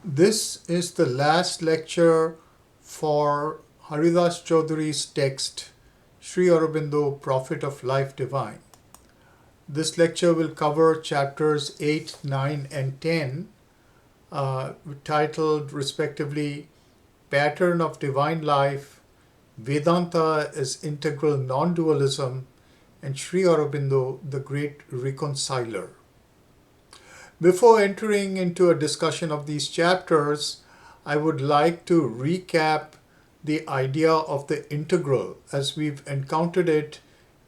This is the last lecture for Haridas Chaudhuri's text, Sri Aurobindo, Prophet of Life Divine. This lecture will cover chapters 8, 9, and 10, titled respectively Pattern of Divine Life, Vedanta as Integral Non-Dualism, and Sri Aurobindo, the Great Reconciler. Before entering into a discussion of these chapters, I would like to recap the idea of the integral as we've encountered it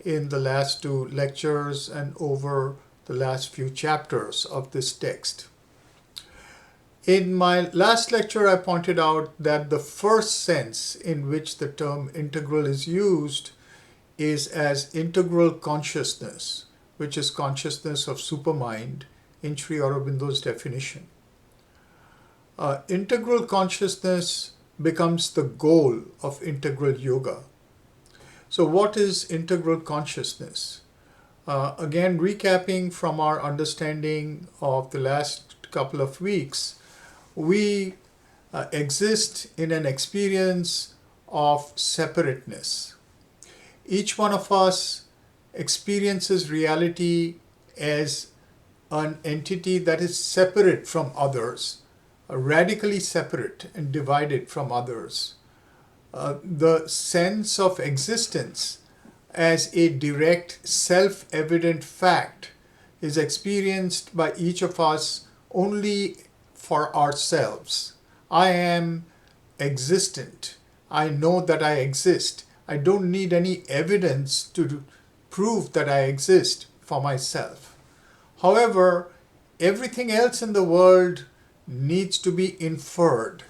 in the last two lectures and over the last few chapters of this text. In my last lecture, I pointed out that the first sense in which the term integral is used is as integral consciousness, which is consciousness of supermind in Sri Aurobindo's definition. Integral consciousness becomes the goal of integral yoga. So what is integral consciousness? Again, recapping from our understanding of the last couple of weeks, we exist in an experience of separateness. Each one of us experiences reality as an entity that is separate from others, radically separate and divided from others. The sense of existence as a direct, self-evident fact is experienced by each of us only for ourselves. I am existent. I know that I exist. I don't need any evidence to prove that I exist for myself. However, everything else in the world needs to be inferred.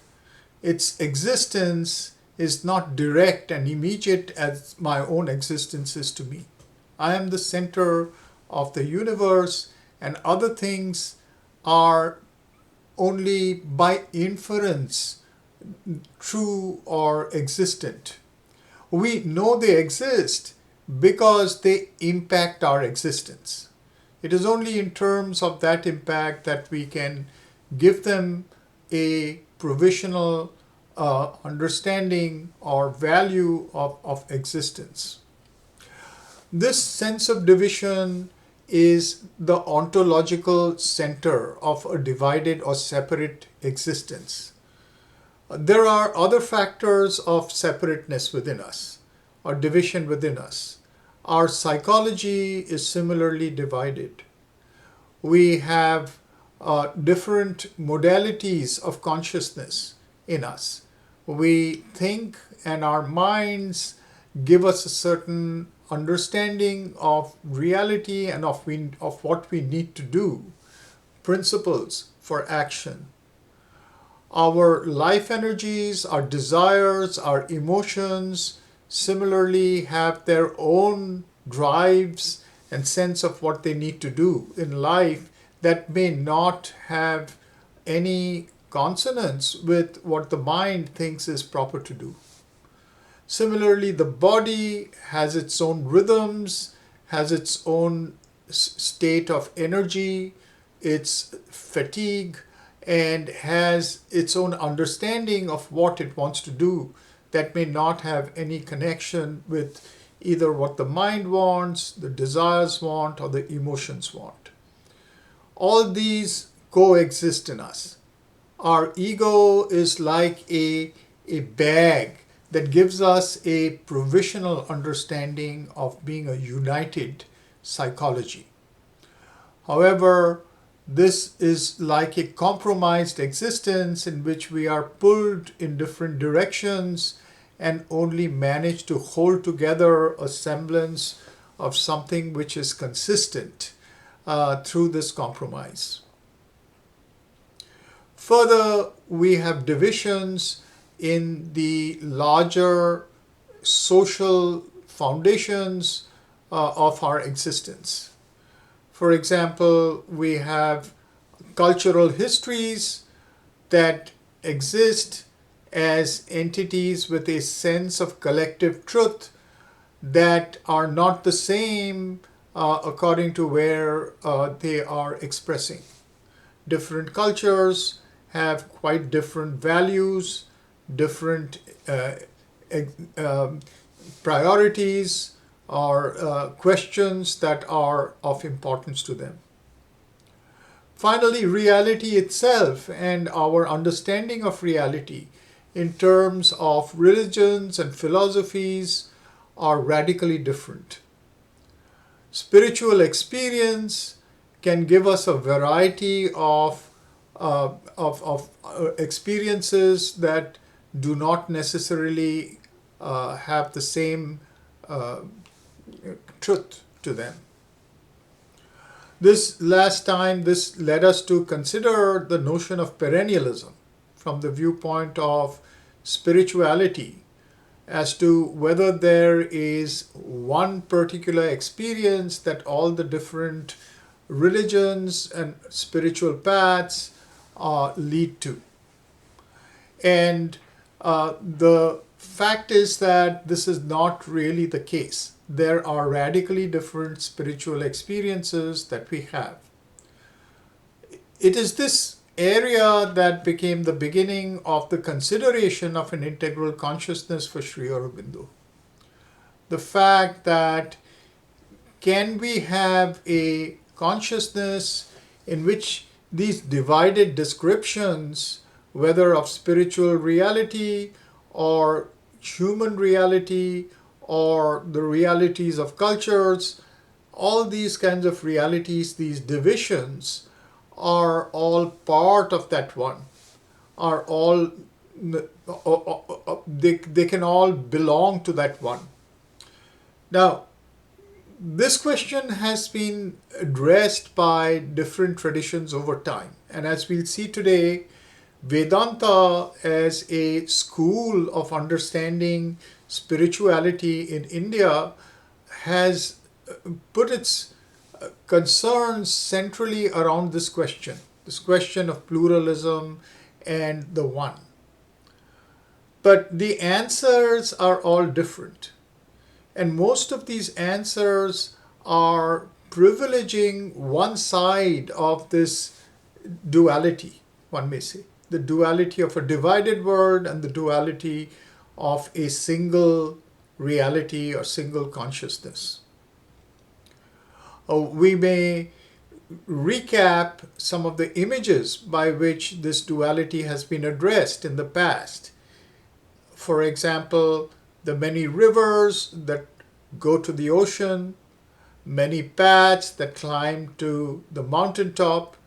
Its existence is not direct and immediate as my own existence is to me. I am the center of the universe, and other things are only by inference true or existent. We know they exist because they impact our existence. It is only in terms of that impact that we can give them a provisional understanding or value of existence. This sense of division is the ontological center of a divided or separate existence. There are other factors of separateness within us or division within us. Our psychology is similarly divided. We have different modalities of consciousness in us. We think, and our minds give us a certain understanding of reality and of what we need to do, principles for action. Our life energies, our desires, our emotions similarly have their own drives and sense of what they need to do in life that may not have any consonance with what the mind thinks is proper to do. Similarly, the body has its own rhythms, has its own state of energy, its fatigue, and has its own understanding of what it wants to do that may not have any connection with either what the mind wants, the desires want, or the emotions want. All these coexist in us. Our ego is like a bag that gives us a provisional understanding of being a united psychology. However, this is like a compromised existence in which we are pulled in different directions and only manage to hold together a semblance of something which is consistent through this compromise. Further, we have divisions in the larger social foundations of our existence. For example, we have cultural histories that exist as entities with a sense of collective truth that are not the same according to where they are expressing. Different cultures have quite different values, different ex- um, priorities, or questions that are of importance to them. Finally, reality itself and our understanding of reality in terms of religions and philosophies are radically different. Spiritual experience can give us a variety of experiences that do not necessarily have the same uh, truth to them. This led us to consider the notion of perennialism from the viewpoint of spirituality as to whether there is one particular experience that all the different religions and spiritual paths lead to. And the fact is that this is not really the case. There are radically different spiritual experiences that we have. It is this area that became the beginning of the consideration of an integral consciousness for Sri Aurobindo. The fact that can we have a consciousness in which these divided descriptions, whether of spiritual reality or human reality or the realities of cultures, all these kinds of realities, these divisions, are all part of that one, are all, they can all belong to that one. Now, this question has been addressed by different traditions over time. And as we'll see today, Vedanta as a school of understanding spirituality in India has put its concerns centrally around this question of pluralism and the one. But the answers are all different. And most of these answers are privileging one side of this duality, one may say. The duality of a divided world and the duality of a single reality or single consciousness. We may recap some of the images by which this duality has been addressed in the past. For example, the many rivers that go to the ocean, many paths that climb to the mountaintop,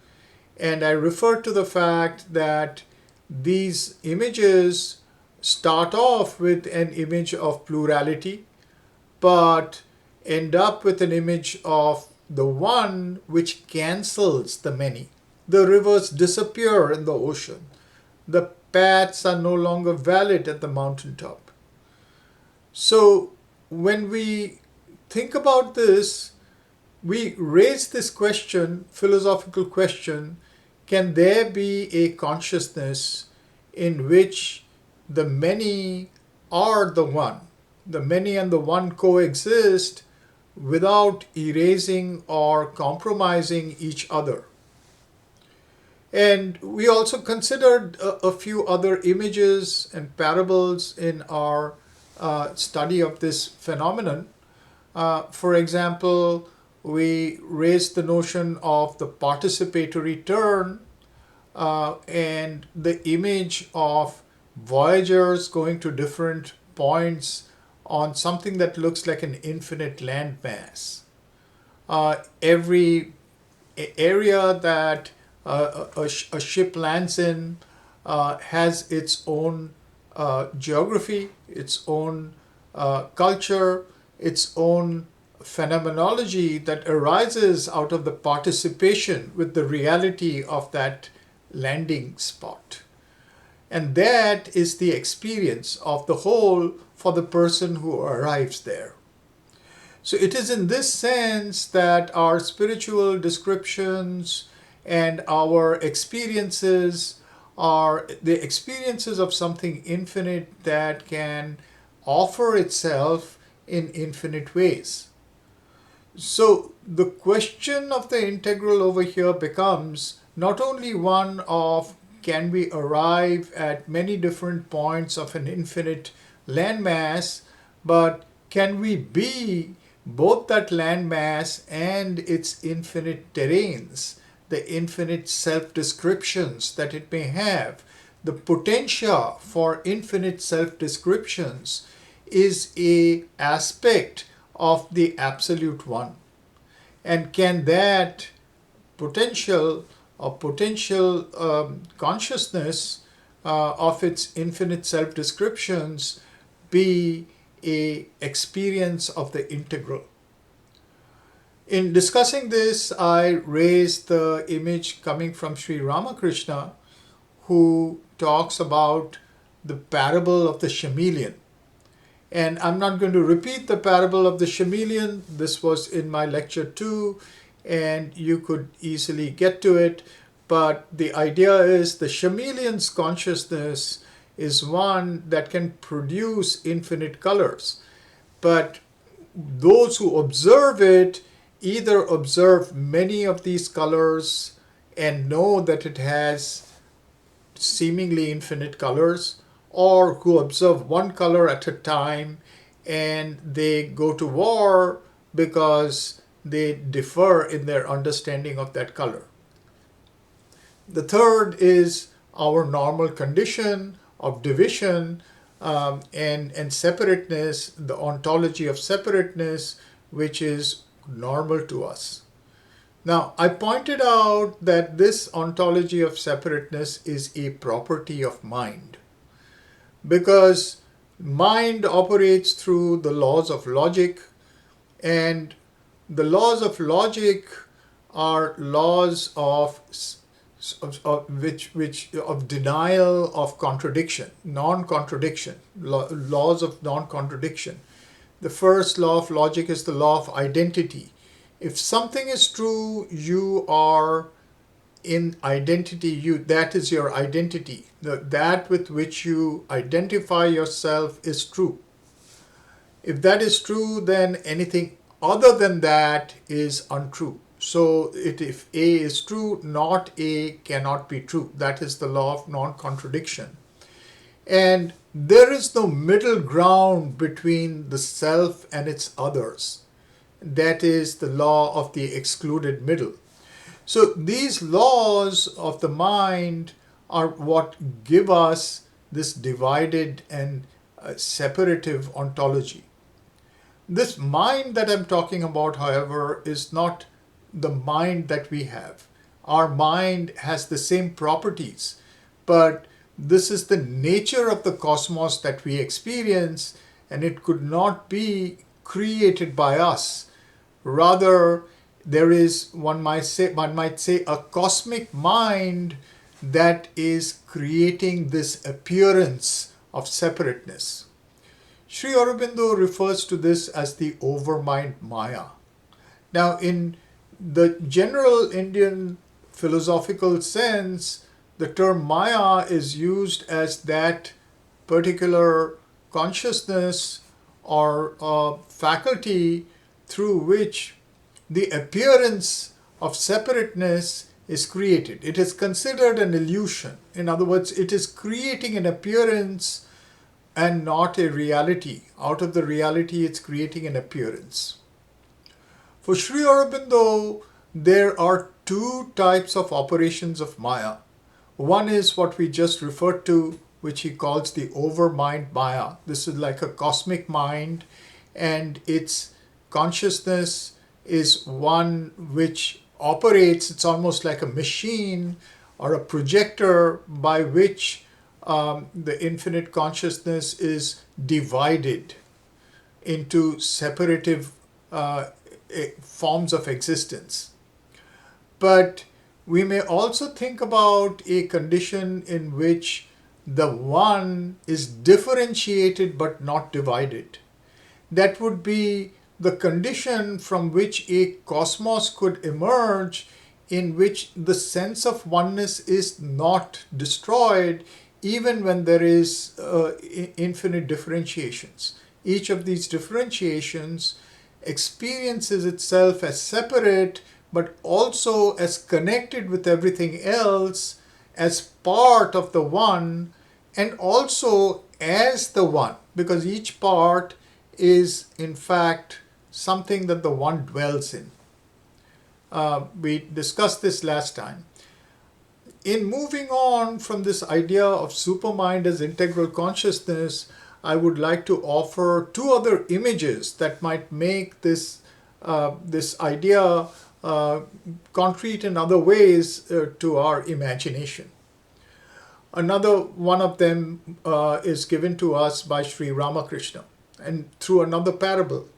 and I refer to the fact that these images start off with an image of plurality, but end up with an image of the one which cancels the many. The rivers disappear in the ocean. The paths are no longer valid at the mountaintop. So when we think about this, we raise this question, philosophical question, can there be a consciousness in which the many are the one? The many and the one coexist without erasing or compromising each other. And we also considered a few other images and parables in our study of this phenomenon. For example, we raised the notion of the participatory turn and the image of voyagers going to different points on something that looks like an infinite landmass. Every area that a ship lands in has its own geography, its own culture, its own phenomenology that arises out of the participation with the reality of that landing spot. And that is the experience of the whole for the person who arrives there. So it is in this sense that our spiritual descriptions and our experiences are the experiences of something infinite that can offer itself in infinite ways. So the question of the integral over here becomes not only one of can we arrive at many different points of an infinite landmass, but can we be both that landmass and its infinite terrains, the infinite self-descriptions that it may have? The potential for infinite self-descriptions is a aspect of the absolute one. And can that potential consciousness of its infinite self-descriptions be a experience of the integral? In discussing this, I raised the image coming from Sri Ramakrishna, who talks about the parable of the chameleon. And I'm not going to repeat the parable of the chameleon. This was in my lecture too, and you could easily get to it. But the idea is the chameleon's consciousness is one that can produce infinite colors. But those who observe it either observe many of these colors and know that it has seemingly infinite colors, or who observe one color at a time and they go to war because they differ in their understanding of that color. The third is our normal condition of division and separateness, the ontology of separateness, which is normal to us. Now, I pointed out that this ontology of separateness is a property of mind, because mind operates through the laws of logic, and the laws of logic are laws of denial of contradiction, non-contradiction, laws of non-contradiction. The first law of logic is the law of identity. If something is true, you are in identity, that is your identity. That with which you identify yourself is true. If that is true, then anything other than that is untrue. So if A is true, not A cannot be true. That is the law of non-contradiction. And there is no middle ground between the self and its others. That is the law of the excluded middle. So these laws of the mind are what give us this divided and separative ontology. This mind that I'm talking about, however, is not the mind that we have. Our mind has the same properties, but this is the nature of the cosmos that we experience, and it could not be created by us. Rather, there is, one might say, a cosmic mind that is creating this appearance of separateness. Sri Aurobindo refers to this as the overmind Maya. Now, in the general Indian philosophical sense, the term Maya is used as that particular consciousness or faculty through which the appearance of separateness is created. It is considered an illusion. In other words, it is creating an appearance and not a reality. Out of the reality, it's creating an appearance. For Sri Aurobindo, there are two types of operations of Maya. One is what we just referred to, which he calls the overmind Maya. This is like a cosmic mind, and its consciousness is one which operates, it's almost like a machine or a projector by which the infinite consciousness is divided into separative forms of existence. But we may also think about a condition in which the one is differentiated but not divided. That would be the condition from which a cosmos could emerge, in which the sense of oneness is not destroyed even when there is infinite differentiations. Each of these differentiations experiences itself as separate but also as connected with everything else, as part of the one and also as the one, because each part is in fact something that the one dwells in. We discussed this last time. In moving on from this idea of supermind as integral consciousness, I would like to offer two other images that might make this idea concrete in other ways to our imagination. Another one of them is given to us by Sri Ramakrishna, and through another parable.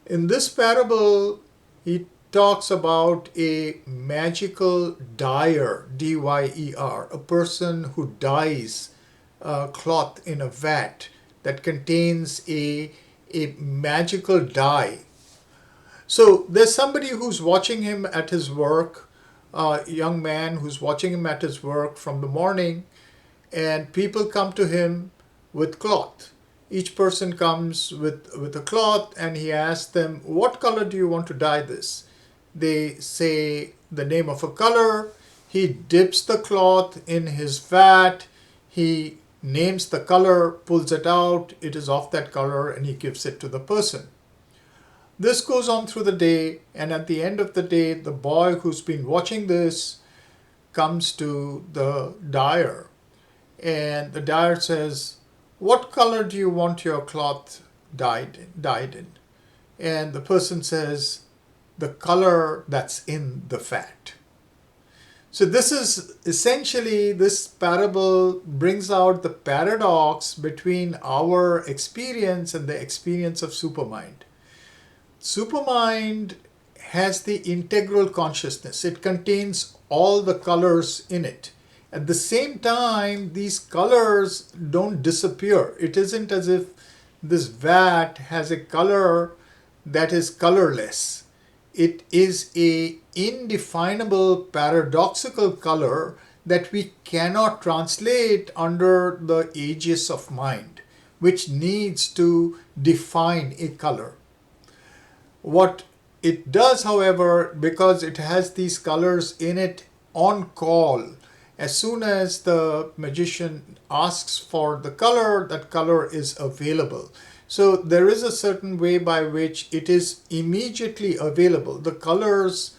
In this parable, he talks about a magical dyer, D-Y-E-R, a person who dyes cloth in a vat that contains a magical dye. So there's somebody who's watching him at his work, a young man who's watching him at his work from the morning, and people come to him with cloth. Each person comes with a cloth, and he asks them, what color do you want to dye this? They say the name of a color. He dips the cloth in his vat. He names the color, pulls it out. It is of that color, and he gives it to the person. This goes on through the day, and at the end of the day, the boy who's been watching this comes to the dyer, and the dyer says, what color do you want your cloth dyed in? And the person says, the color that's in the vat. So this is essentially, this parable brings out the paradox between our experience and the experience of supermind. Supermind has the integral consciousness. It contains all the colors in it. At the same time, these colors don't disappear. It isn't as if this vat has a color that is colorless. It is a indefinable paradoxical color that we cannot translate under the aegis of mind, which needs to define a color. What it does, however, because it has these colors in it on call, as soon as the magician asks for the color, that color is available. So there is a certain way by which it is immediately available. The colors,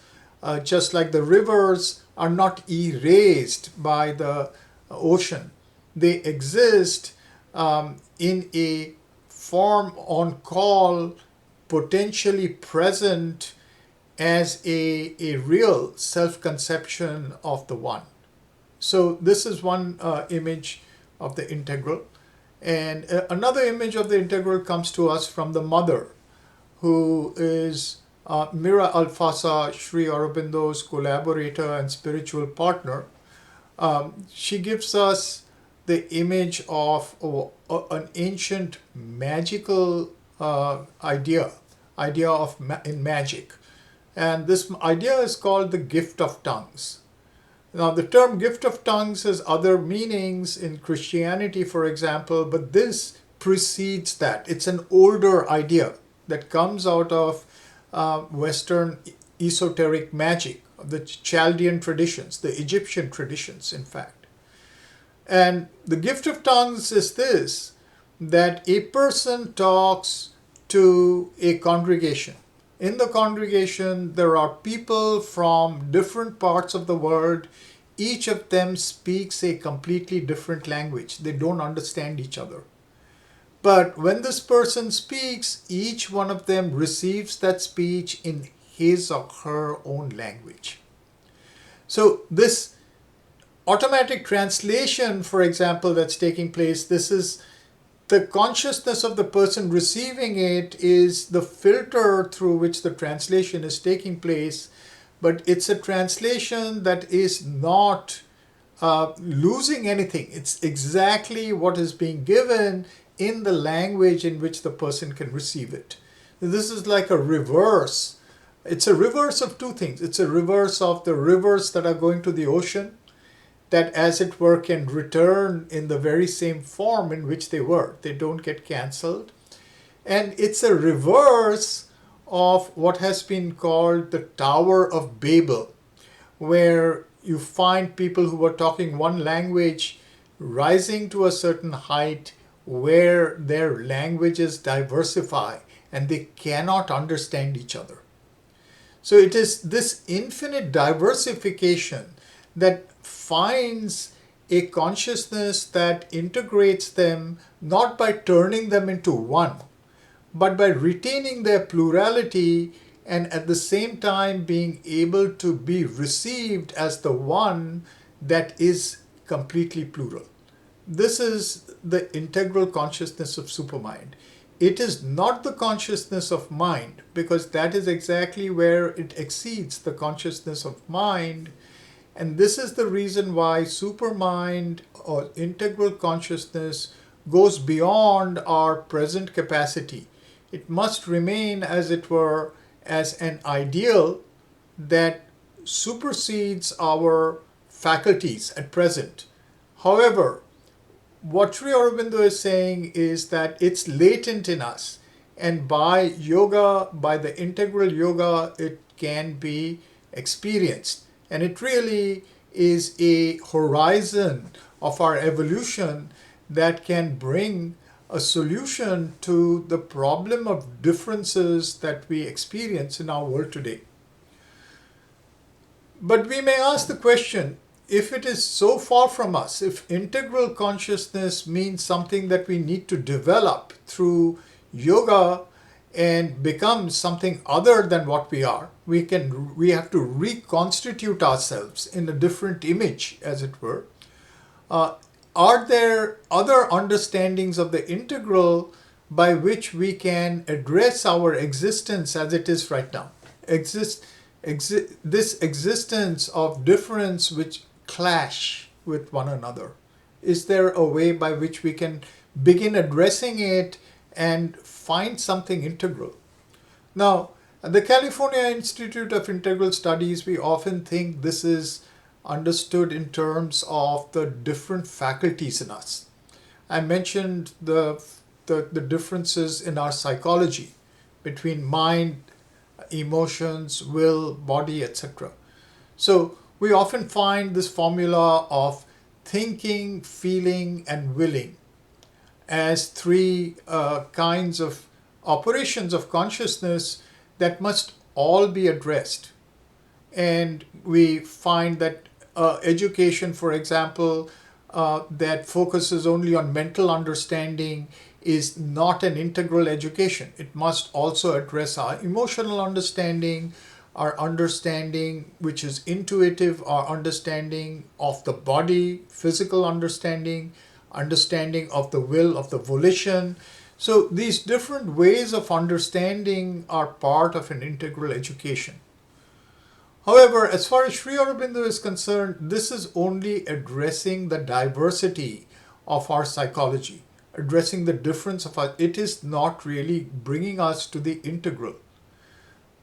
just like the rivers, are not erased by the ocean. They exist in a form on call, potentially present as a real self-conception of the one. So this is one image of the integral. And another image of the integral comes to us from the mother, who is Mira Alfasa, Sri Aurobindo's collaborator and spiritual partner. She gives us the image of an ancient magical idea of in magic. And this idea is called the gift of tongues. Now, the term gift of tongues has other meanings in Christianity, for example, but this precedes that. It's an older idea that comes out of Western esoteric magic, the Chaldean traditions, the Egyptian traditions, in fact. And the gift of tongues is this, that a person talks to a congregation. In the congregation, there are people from different parts of the world. Each of them speaks a completely different language. They don't understand each other. But when this person speaks, each one of them receives that speech in his or her own language. So this automatic translation, for example, that's taking place, this is the consciousness of the person receiving it is the filter through which the translation is taking place, but it's a translation that is not losing anything. It's exactly what is being given in the language in which the person can receive it. This is like a reverse. It's a reverse of two things. It's a reverse of the rivers that are going to the ocean, that as it were can return in the very same form in which they were. They don't get cancelled. And it's a reverse of what has been called the Tower of Babel, where you find people who are talking one language rising to a certain height where their languages diversify and they cannot understand each other. So it is this infinite diversification that finds a consciousness that integrates them not by turning them into one, but by retaining their plurality and at the same time being able to be received as the one that is completely plural. This is the integral consciousness of supermind. It is not the consciousness of mind, because that is exactly where it exceeds the consciousness of mind. And this is the reason why supermind or integral consciousness goes beyond our present capacity. It must remain, as it were, as an ideal that supersedes our faculties at present. However, what Sri Aurobindo is saying is that it's latent in us, and by yoga, by the integral yoga, it can be experienced. And it really is a horizon of our evolution that can bring a solution to the problem of differences that we experience in our world today. But we may ask the question, if it is so far from us, if integral consciousness means something that we need to develop through yoga and become something other than what we are, we have to reconstitute ourselves in a different image, as it were. Are there other understandings of the integral by which we can address our existence as it is right now? This existence of difference which clash with one another. Is there a way by which we can begin addressing it and find something integral? Now, at the California Institute of Integral Studies, we often think this is understood in terms of the different faculties in us. I mentioned the differences in our psychology between mind, emotions, will, body, etc. So we often find this formula of thinking, feeling, and willing as three kinds of operations of consciousness that must all be addressed. And we find that education, for example, that focuses only on mental understanding is not an integral education. It must also address our emotional understanding, our understanding which is intuitive, our understanding of the body, physical understanding, understanding of the will, of the volition. So these different ways of understanding are part of an integral education. However, as far as Sri Aurobindo is concerned, this is only addressing the diversity of our psychology, addressing the difference of our, it is not really bringing us to the integral.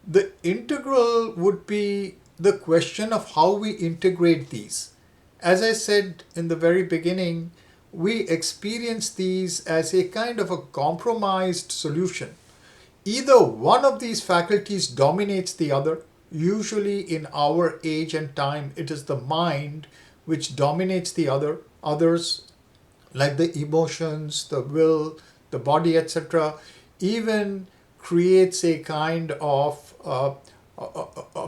The integral would be the question of how we integrate these. As I said in the very beginning, we experience these as a kind of a compromised solution. Either one of these faculties dominates the other. Usually in our age and time, it is the mind which dominates the others, like the emotions, the will, the body, etc. Even creates a kind of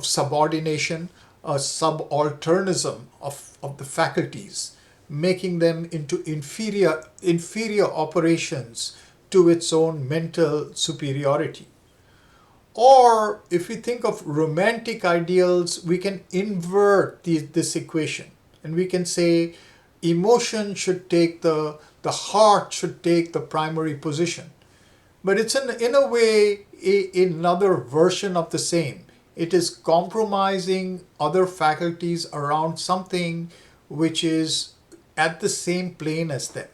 subordination, a subalternism of the faculties, making them into inferior operations to its own mental superiority. Or if we think of romantic ideals, we can invert this equation, and we can say emotion should take the heart should take the primary position. But it's in a way another version of the same. It is compromising other faculties around something which is at the same plane as them.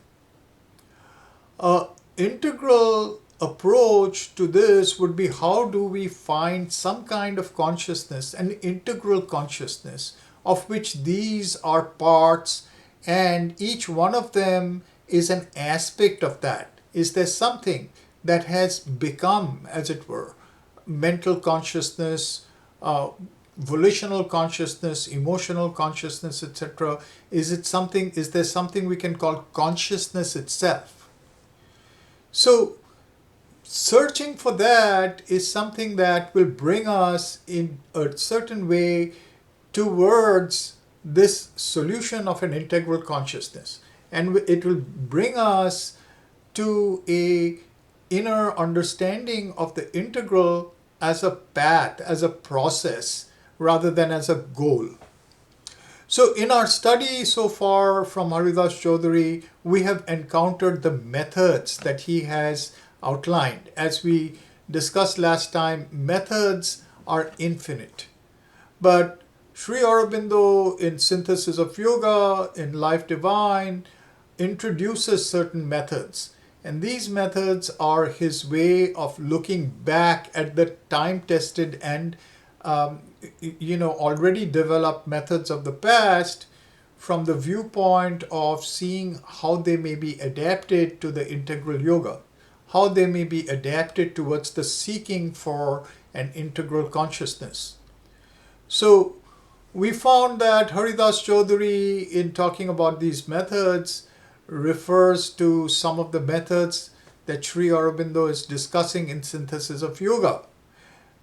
Integral approach to this would be, how do we find some kind of consciousness, an integral consciousness of which these are parts, and each one of them is an aspect of that. Is there something that has become, as it were, mental consciousness, volitional consciousness, emotional consciousness, etc.? Is there something we can call consciousness itself? So searching for that is something that will bring us in a certain way towards this solution of an integral consciousness, and it will bring us to a inner understanding of the integral as a path, as a process, rather than as a goal. So in our study so far from Haridas Chaudhuri, we have encountered the methods that he has outlined. As we discussed last time, methods are infinite. But Sri Aurobindo in Synthesis of Yoga, in Life Divine, introduces certain methods. And these methods are his way of looking back at the time-tested and already developed methods of the past from the viewpoint of seeing how they may be adapted to the integral yoga, how they may be adapted towards the seeking for an integral consciousness. So we found that Haridas Chaudhuri, in talking about these methods, refers to some of the methods that Sri Aurobindo is discussing in Synthesis of Yoga.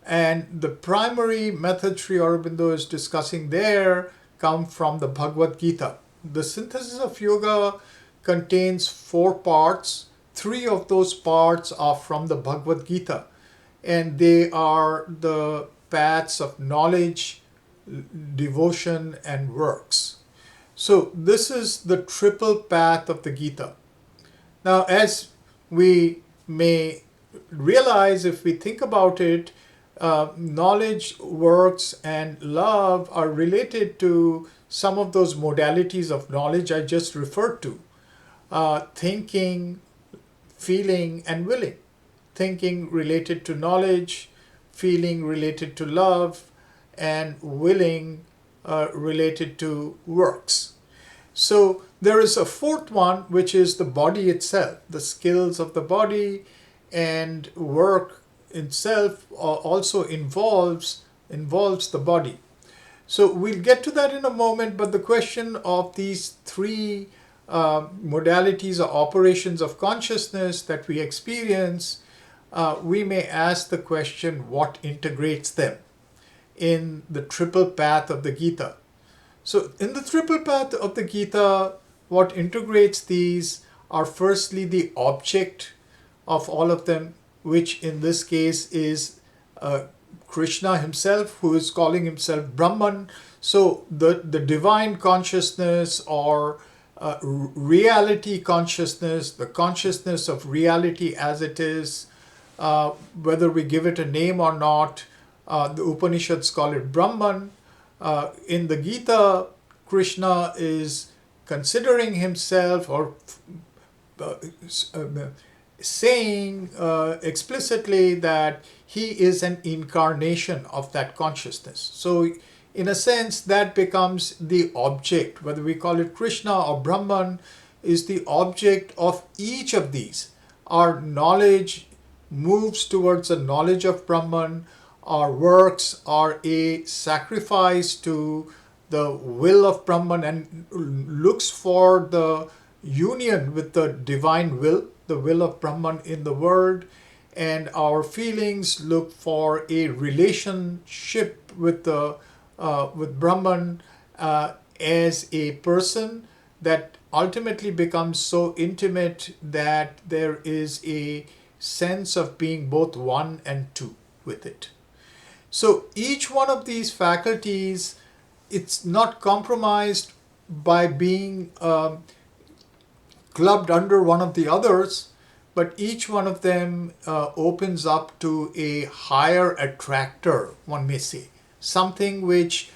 And the primary method Sri Aurobindo is discussing there come from the Bhagavad Gita. The Synthesis of Yoga contains 4 parts. 3 of those parts are from the Bhagavad Gita, and they are the paths of knowledge, devotion, and works. So this is the triple path of the Gita. Now, as we may realize if we think about it, knowledge, works, and love are related to some of those modalities of knowledge I just referred to. Thinking, feeling, and willing. Thinking related to knowledge, feeling related to love, and willing related to works. So there is a 4th one, which is the body itself, the skills of the body, and work itself also involves the body. So we'll get to that in a moment, but the question of these 3 modalities or operations of consciousness that we experience, we may ask the question, what integrates them in the triple path of the Gita? So in the triple path of the Gita, what integrates these are firstly the object of all of them, which in this case is Krishna himself, who is calling himself Brahman. So the divine consciousness or reality consciousness, the consciousness of reality as it is, whether we give it a name or not, the Upanishads call it Brahman. In the Gita, Krishna is considering himself or saying explicitly that he is an incarnation of that consciousness. So in a sense, that becomes the object, whether we call it Krishna or Brahman, is the object of each of these. Our knowledge moves towards a knowledge of Brahman. Our works are a sacrifice to the will of Brahman and looks for the union with the divine will, the will of Brahman in the world. And our feelings look for a relationship with Brahman as a person that ultimately becomes so intimate that there is a sense of being both one and two with it. So each one of these faculties, it's not compromised by being clubbed under one of the others, but each one of them opens up to a higher attractor, one may say, something which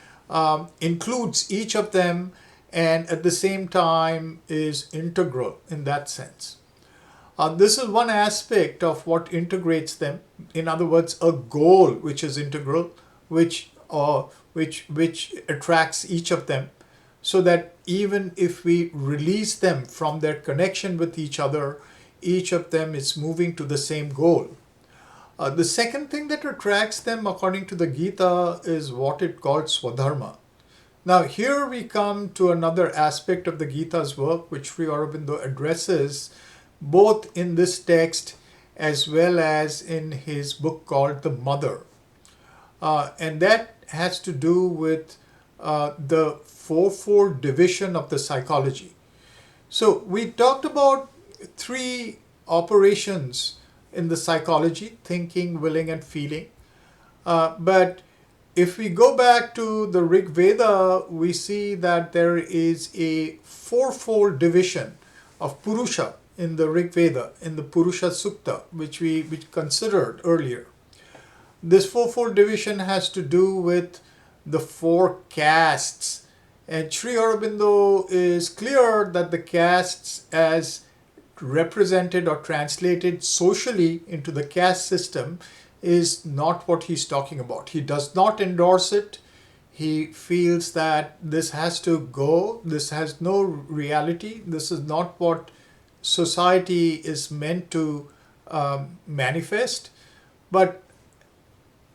includes each of them and at the same time is integral in that sense. This is one aspect of what integrates them. In other words, a goal which is integral, which attracts each of them, so that even if we release them from their connection with each other, each of them is moving to the same goal. The second thing that attracts them, according to the Gita, is what it calls Swadharma. Now, here we come to another aspect of the Gita's work, which Sri Aurobindo addresses both in this text as well as in his book called The Mother. And that has to do with the fourfold division of the psychology. So we talked about three operations in the psychology: thinking, willing, and feeling. But if we go back to the Rig Veda, we see that there is a fourfold division of Purusha in the Rig Veda, in the Purusha Sukta, which we considered earlier. This fourfold division has to do with the four castes. And Sri Aurobindo is clear that the castes, as represented or translated socially into the caste system, is not what he's talking about. He does not endorse it. He feels that this has to go. This has no reality. This is not what society is meant to manifest. But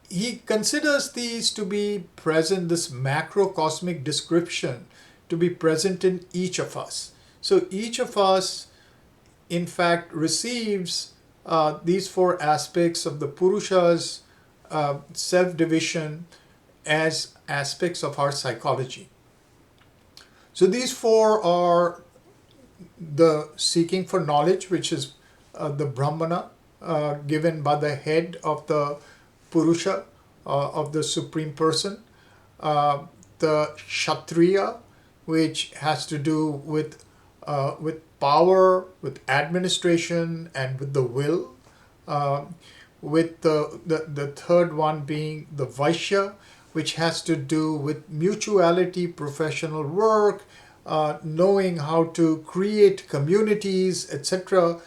he considers these to be present, this macrocosmic description to be present in each of us. So each of us, in fact, receives these four aspects of the Purusha's self-division as aspects of our psychology. So these four are the seeking for knowledge, which is the Brahmana, given by the head of the Purusha, of the Supreme Person, the Kshatriya, which has to do with power, with administration, and with the will, with the third one being the Vaishya, which has to do with mutuality, professional work, knowing how to create communities, etc.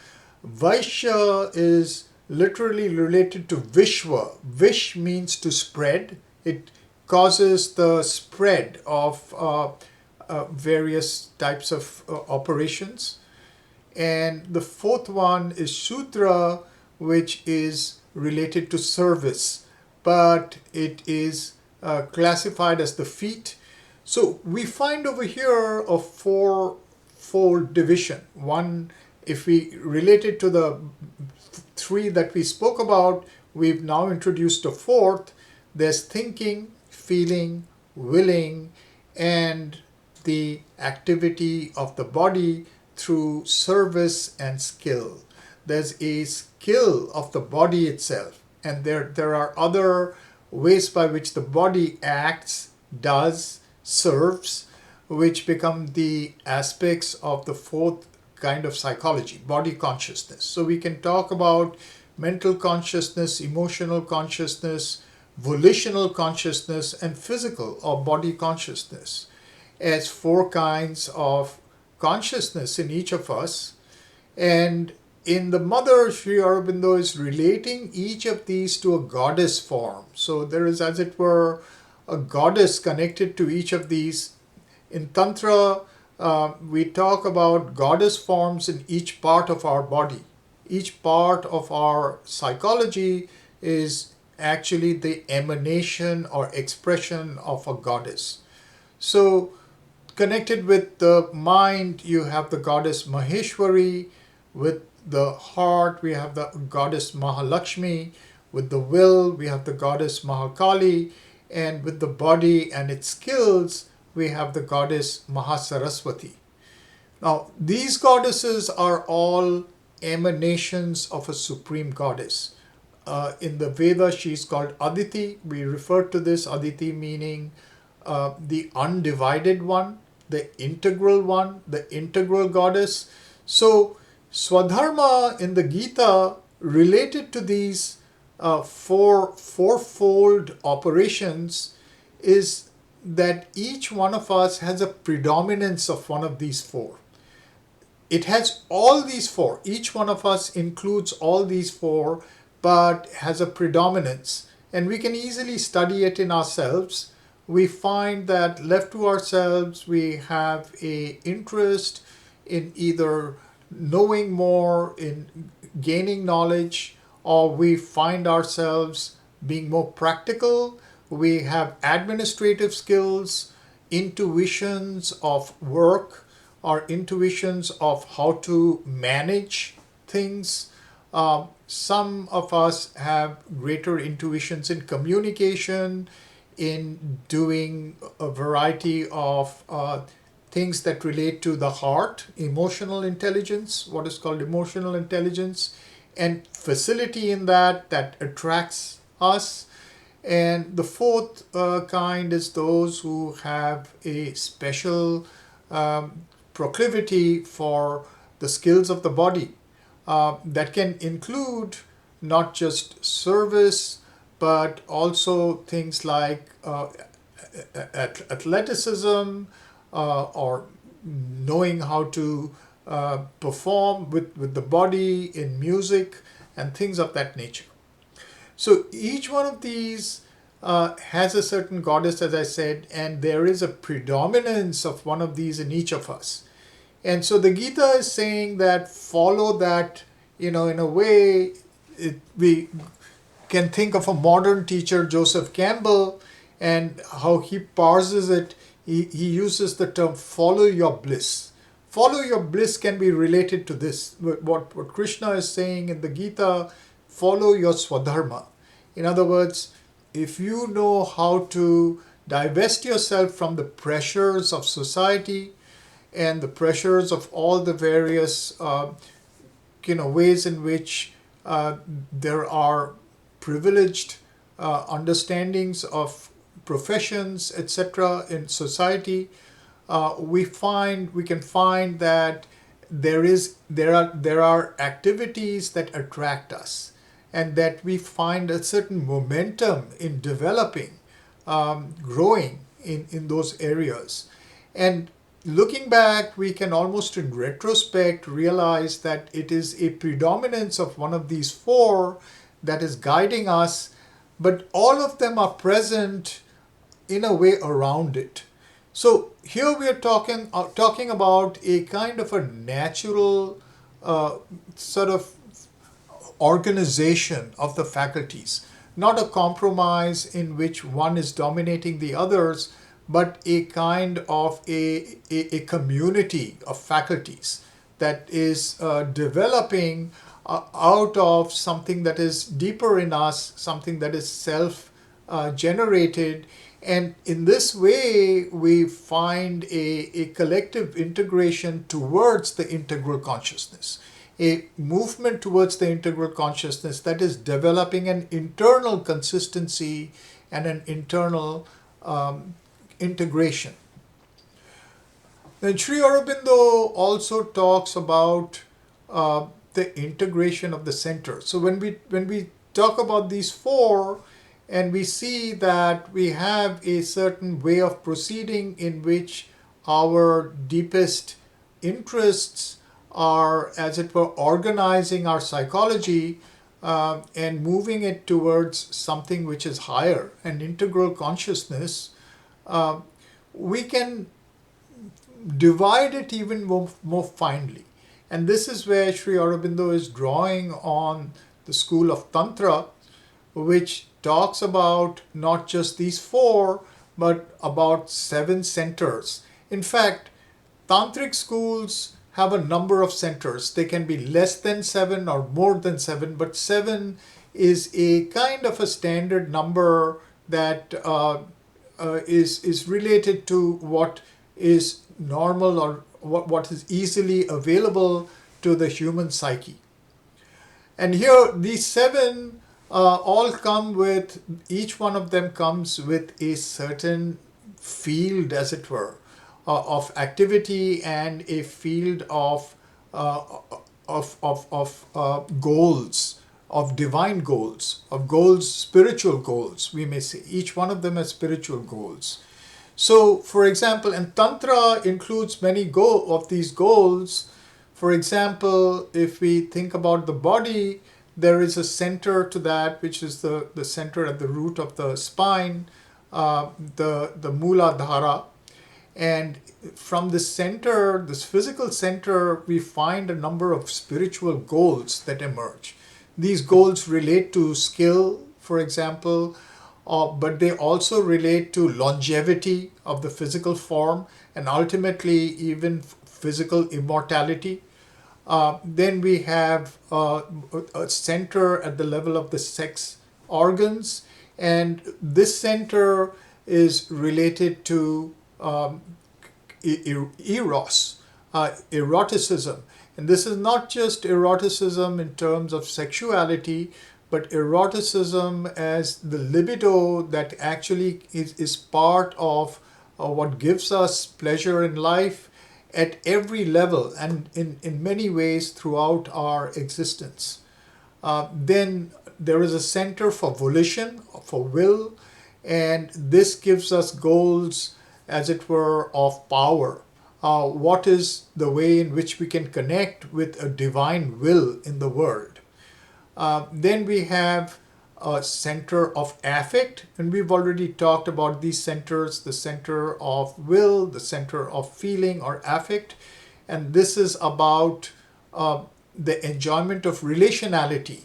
Vaishya is literally related to Vishwa. Vish means to spread. It causes the spread of various types of operations. And the fourth one is Shudra, which is related to service, but it is classified as the feet. So we find over here a fourfold division. One, if we relate it to the three that we spoke about, we've now introduced a fourth. There's thinking, feeling, willing, and the activity of the body through service and skill. There's a skill of the body itself, and there are other ways by which the body acts, does, serves, which become the aspects of the fourth kind of psychology, body consciousness. So we can talk about mental consciousness, emotional consciousness, volitional consciousness, and physical or body consciousness as four kinds of consciousness in each of us. And in the Mother, Sri Aurobindo is relating each of these to a goddess form. So there is, as it were, a goddess connected to each of these. In Tantra, we talk about goddess forms in each part of our body. Each part of our psychology is actually the emanation or expression of a goddess. So connected with the mind, you have the goddess Maheshwari. With the heart, we have the goddess Mahalakshmi. With the will, we have the goddess Mahakali. And with the body and its skills, we have the goddess Mahasaraswati. Now, these goddesses are all emanations of a supreme goddess. In the Veda, she is called Aditi. We refer to this Aditi meaning the undivided one, the integral one, the integral goddess. So, Swadharma in the Gita related to these fourfold operations is that each one of us has a predominance of one of these four. It has all these four. Each one of us includes all these four, but has a predominance. And we can easily study it in ourselves. We find that left to ourselves, we have an interest in either knowing more, in gaining knowledge, or we find ourselves being more practical. We have administrative skills, intuitions of work, or intuitions of how to manage things. Some of us have greater intuitions in communication, in doing a variety of things that relate to the heart, emotional intelligence, what is called emotional intelligence, and facility in that attracts us. And the fourth kind is those who have a special proclivity for the skills of the body. That can include not just service, but also things like athleticism, or knowing how to perform with the body in music and things of that nature. So each one of these has a certain goddess, as I said, and there is a predominance of one of these in each of us. And so the Gita is saying that follow that, in a way, we can think of a modern teacher, Joseph Campbell, and how he parses it. He uses the term follow your bliss. Follow your bliss can be related to this. What Krishna is saying in the Gita, follow your swadharma. In other words, if you know how to divest yourself from the pressures of society and the pressures of all the various ways in which there are privileged understandings of professions, etc., in society, we can find that there are activities that attract us, and that we find a certain momentum in developing, growing in those areas. And looking back, we can almost in retrospect realize that it is a predominance of one of these four that is guiding us, but all of them are present in a way around it. So here we are talking about a kind of a natural sort of organization of the faculties, not a compromise in which one is dominating the others, but a kind of a community of faculties that is developing out of something that is deeper in us, something that is self-generated. And in this way, we find a collective integration towards the integral consciousness, a movement towards the integral consciousness that is developing an internal consistency and an internal integration. Then Sri Aurobindo also talks about the integration of the center. So when we talk about these four, and we see that we have a certain way of proceeding in which our deepest interests are, as it were, organizing our psychology and moving it towards something which is higher, an integral consciousness, we can divide it even more finely. And this is where Sri Aurobindo is drawing on the school of Tantra, which talks about not just these four, but about 7 centers. In fact, tantric schools have a number of centers. They can be less than 7 or more than 7, but 7 is a kind of a standard number that is related to what is normal or what is easily available to the human psyche. And here, these 7 all come with, each one of them comes with a certain field, as it were, of activity and a field of goals, of divine goals, of goals, spiritual goals, we may say. Each one of them has spiritual goals. So, for example, and Tantra includes many of these goals. For example, if we think about the body, there is a center to that, which is the center at the root of the spine, the Mooladhara. And from this center, this physical center, we find a number of spiritual goals that emerge. These goals relate to skill, for example, but they also relate to longevity of the physical form and ultimately even physical immortality. Then we have a center at the level of the sex organs, and this center is related to eros, eroticism. And this is not just eroticism in terms of sexuality, but eroticism as the libido that actually is part of what gives us pleasure in life at every level and in many ways throughout our existence. Then there is a center for volition, for will, and this gives us goals, as it were, of power. What is the way in which we can connect with a divine will in the world? Then we have a center of affect, and we've already talked about these centers, the center of will, the center of feeling or affect, and this is about the enjoyment of relationality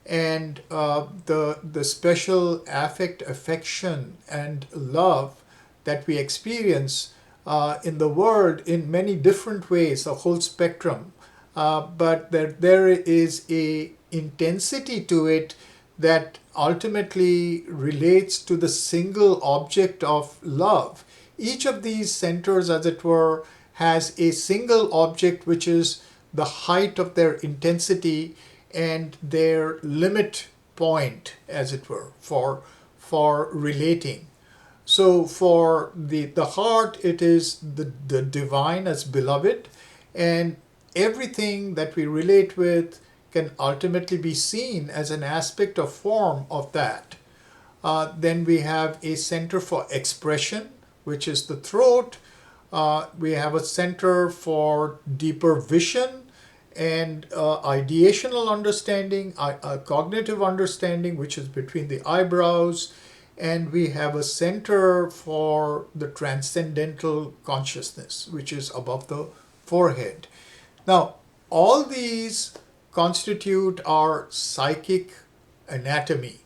and the special affect, affection, and love that we experience in the world in many different ways, a whole spectrum. But there is a intensity to it that ultimately relates to the single object of love. Each of these centers, as it were, has a single object which is the height of their intensity and their limit point, as it were, for relating. So for the heart, it is the divine as beloved, and everything that we relate with can ultimately be seen as an aspect or form of that. Then we have a center for expression, which is the throat. We have a center for deeper vision and ideational understanding, cognitive understanding, which is between the eyebrows. And we have a center for the transcendental consciousness, which is above the forehead. Now, all these constitute our psychic anatomy.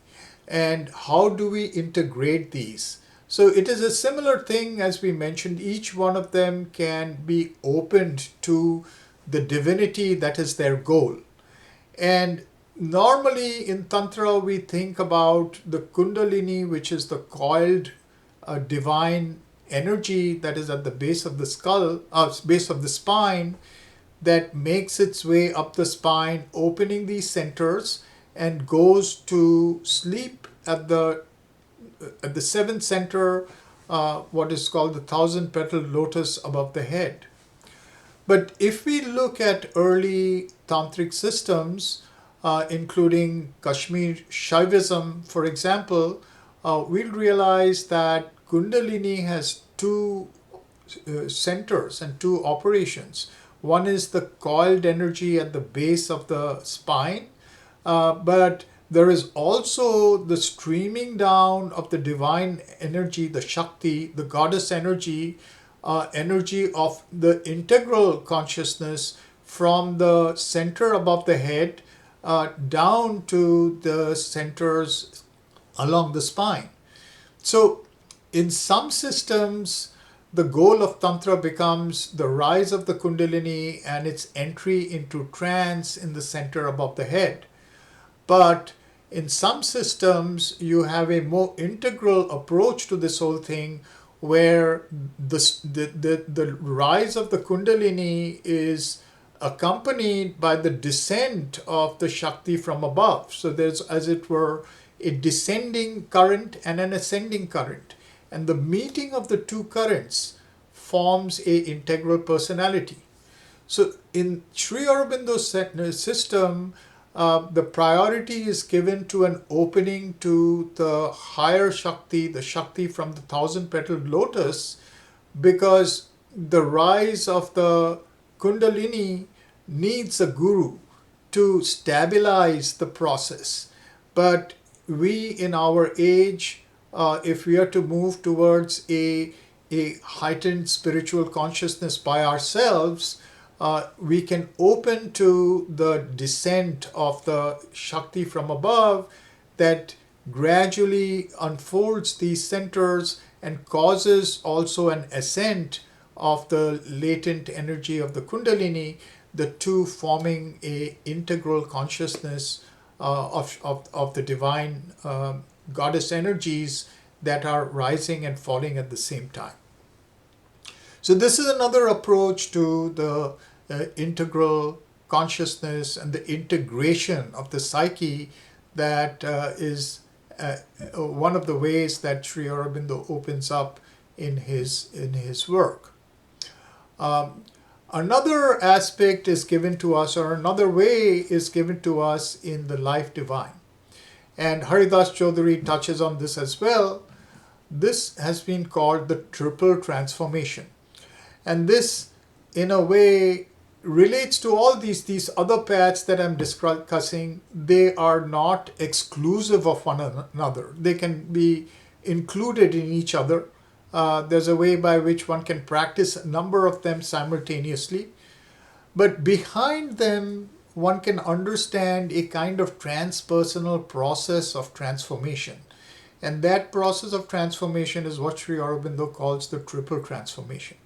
And how do we integrate these? So it is a similar thing as we mentioned. Each one of them can be opened to the divinity that is their goal. And normally in Tantra, we think about the Kundalini, which is the coiled divine energy that is at the base of the skull, base of the spine, that makes its way up the spine, opening these centers, and goes to sleep at the seventh center, what is called the 1,000-petaled lotus above the head. But if we look at early tantric systems, including Kashmir Shaivism, for example, we'll realize that Kundalini has two centers and two operations. One is the coiled energy at the base of the spine, but there is also the streaming down of the divine energy, the Shakti, the goddess energy, energy of the integral consciousness from the center above the head down to the centers along the spine. So in some systems, the goal of Tantra becomes the rise of the Kundalini and its entry into trance in the center above the head. But in some systems, you have a more integral approach to this whole thing, where the rise of the Kundalini is accompanied by the descent of the Shakti from above. So there's, as it were, a descending current and an ascending current. And the meeting of the two currents forms a integral personality. So in Sri Aurobindo's system, the priority is given to an opening to the higher Shakti, the Shakti from the 1,000-petaled lotus, because the rise of the Kundalini needs a guru to stabilize the process. But we in our age, if we are to move towards a heightened spiritual consciousness by ourselves, we can open to the descent of the Shakti from above that gradually unfolds these centers and causes also an ascent of the latent energy of the Kundalini, the two forming a integral consciousness of the divine goddess energies that are rising and falling at the same time. So this is another approach to the integral consciousness and the integration of the psyche that is one of the ways that Sri Aurobindo opens up in his work. Another aspect is given to us, or another way is given to us in the life divine. And Haridas Chaudhuri touches on this as well. This has been called the triple transformation. And this, in a way, relates to all these other paths that I'm discussing. They are not exclusive of one another. They can be included in each other. There's a way by which one can practice a number of them simultaneously. But behind them, one can understand a kind of transpersonal process of transformation. And that process of transformation is what Sri Aurobindo calls the triple transformation.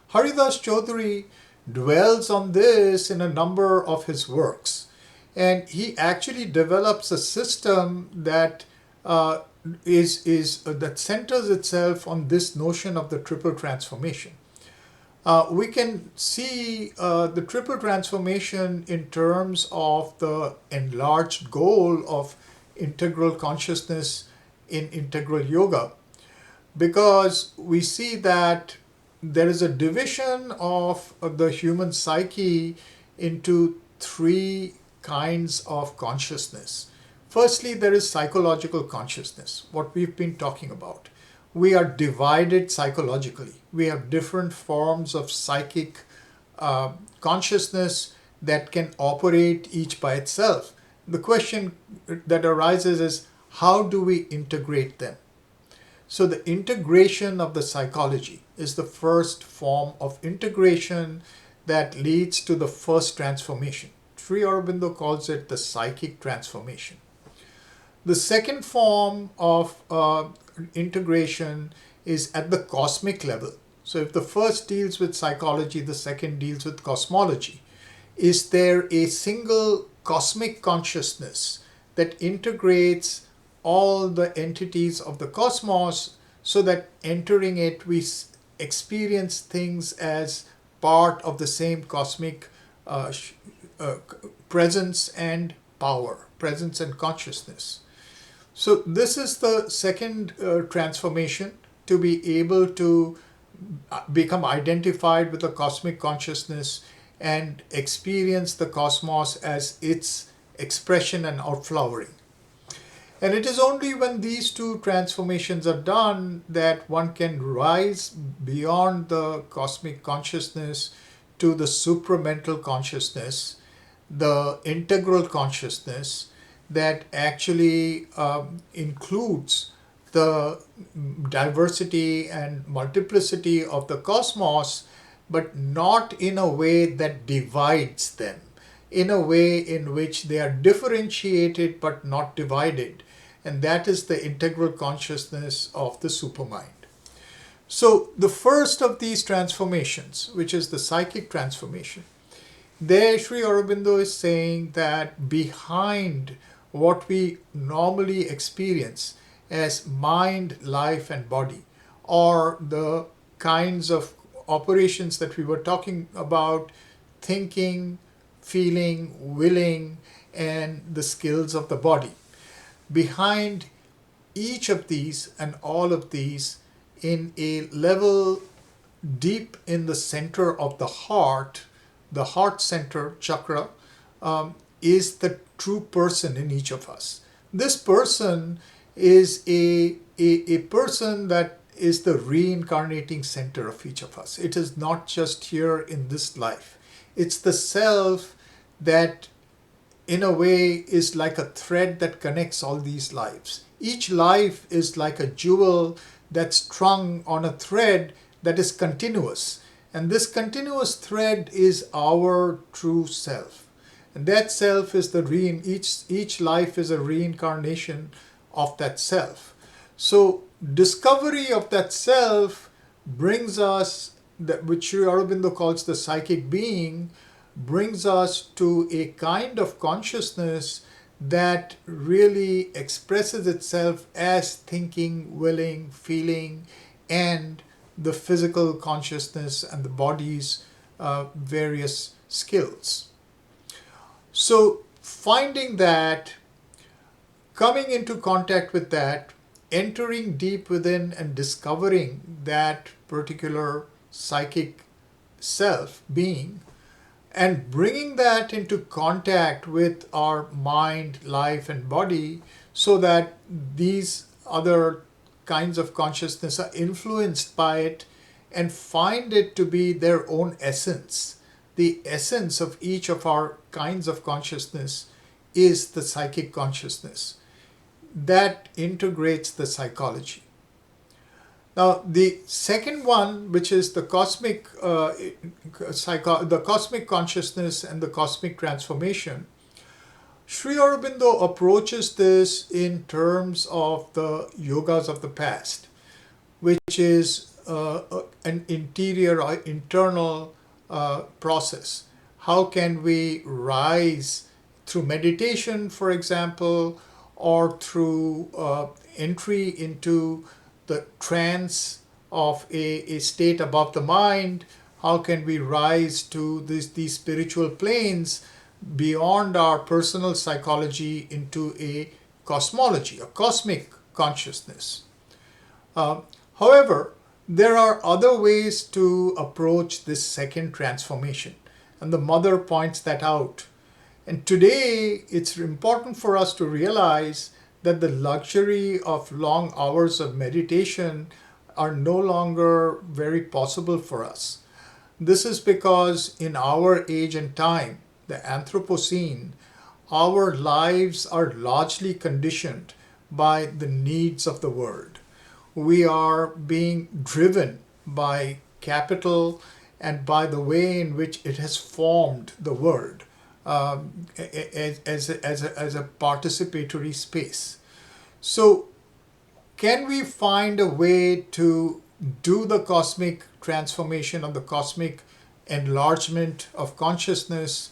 Haridas Chaudhuri dwells on this in a number of his works. And he actually develops a system that that centers itself on this notion of the triple transformation. We can see the triple transformation in terms of the enlarged goal of integral consciousness in integral yoga, because we see that there is a division of the human psyche into three kinds of consciousness. Firstly, there is psychological consciousness, what we've been talking about. We are divided psychologically. We have different forms of psychic consciousness that can operate each by itself. The question that arises is, how do we integrate them? So the integration of the psychology is the first form of integration that leads to the first transformation. Sri Aurobindo calls it the psychic transformation. The second form of integration is at the cosmic level. So if the first deals with psychology, the second deals with cosmology. Is there a single cosmic consciousness that integrates all the entities of the cosmos, so that entering it we experience things as part of the same cosmic presence and power, presence and consciousness? So this is the second transformation, to be able to become identified with the cosmic consciousness and experience the cosmos as its expression and outflowering. And it is only when these two transformations are done that one can rise beyond the cosmic consciousness to the supramental consciousness, the integral consciousness that actually includes the diversity and multiplicity of the cosmos, but not in a way that divides them, in a way in which they are differentiated but not divided. And that is the integral consciousness of the supermind. So the first of these transformations, which is the psychic transformation, there Sri Aurobindo is saying that behind what we normally experience as mind, life, and body, or the kinds of operations that we were talking about, thinking, feeling, willing, and the skills of the body. Behind each of these and all of these, in a level deep in the center of the heart center chakra, is the true person in each of us. This person is a person that is the reincarnating center of each of us. It is not just here in this life. It's the self that in a way is like a thread that connects all these lives. Each life is like a jewel that's strung on a thread that is continuous. And this continuous thread is our true self. And that self is each life is a reincarnation of that self. So discovery of that self brings us, that which Sri Aurobindo calls the psychic being, brings us to a kind of consciousness that really expresses itself as thinking, willing, feeling, and the physical consciousness and the body's various skills. So finding that, coming into contact with that, entering deep within and discovering that particular psychic self, being, and bringing that into contact with our mind, life, and body, so that these other kinds of consciousness are influenced by it and find it to be their own essence. The essence of each of our kinds of consciousness is the psychic consciousness that integrates the psychology. Now, the second one, which is the cosmic consciousness and the cosmic transformation, Sri Aurobindo approaches this in terms of the yogas of the past, which is an interior or internal process. How can we rise through meditation, for example, or through entry into the trance of a state above the mind? How can we rise to these spiritual planes beyond our personal psychology into a cosmology, a cosmic consciousness? However, there are other ways to approach this second transformation, and the mother points that out. And today, it's important for us to realize that the luxury of long hours of meditation are no longer very possible for us. This is because in our age and time, the Anthropocene, our lives are largely conditioned by the needs of the world. We are being driven by capital and by the way in which it has formed the world. As a participatory space. So can we find a way to do the cosmic transformation or the cosmic enlargement of consciousness,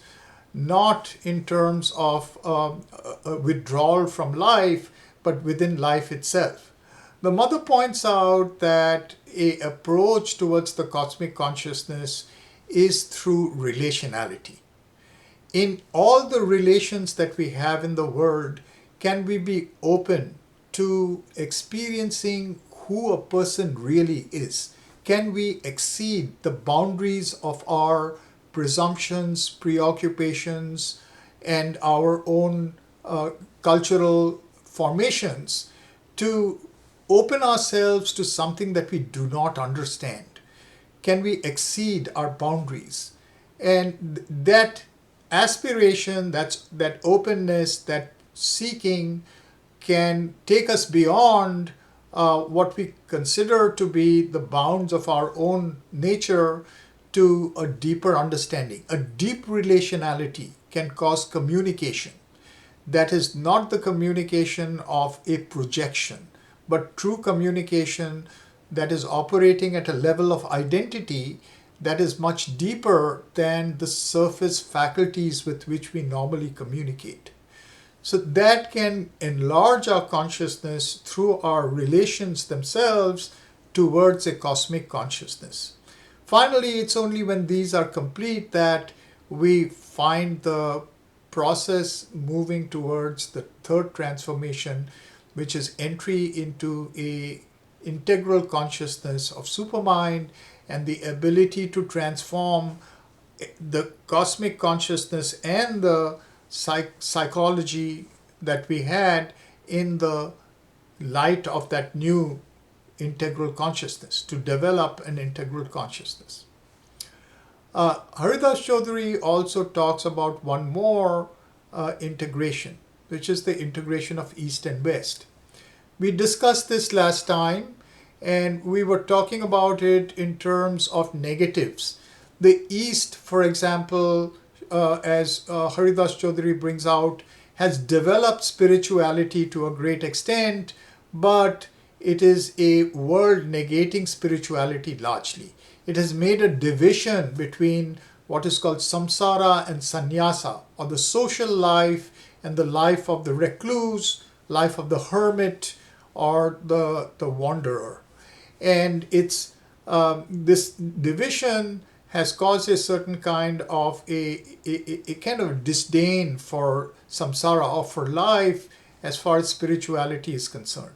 not in terms of a withdrawal from life, but within life itself? The mother points out that an approach towards the cosmic consciousness is through relationality. In all the relations that we have in the world, can we be open to experiencing who a person really is? Can we exceed the boundaries of our presumptions, preoccupations, and our own cultural formations to open ourselves to something that we do not understand? Can we exceed our boundaries? And that aspiration, that openness, that seeking can take us beyond what we consider to be the bounds of our own nature to a deeper understanding. A deep relationality can cause communication. That is not the communication of a projection, but true communication that is operating at a level of identity that is much deeper than the surface faculties with which we normally communicate. So that can enlarge our consciousness through our relations themselves towards a cosmic consciousness. Finally, it's only when these are complete that we find the process moving towards the third transformation, which is entry into a integral consciousness of supermind and the ability to transform the cosmic consciousness and the psychology that we had in the light of that new integral consciousness, to develop an integral consciousness. Haridas Chaudhuri also talks about one more integration, which is the integration of East and West. We discussed this last time, And we were talking about it in terms of negatives. The East, for example, as Haridas Chaudhuri brings out, has developed spirituality to a great extent, but it is a world negating spirituality largely. It has made a division between what is called samsara and sannyasa, or the social life and the life of the recluse, life of the hermit, or the wanderer. And it's this division has caused a certain kind of a kind of disdain for samsara or for life as far as spirituality is concerned.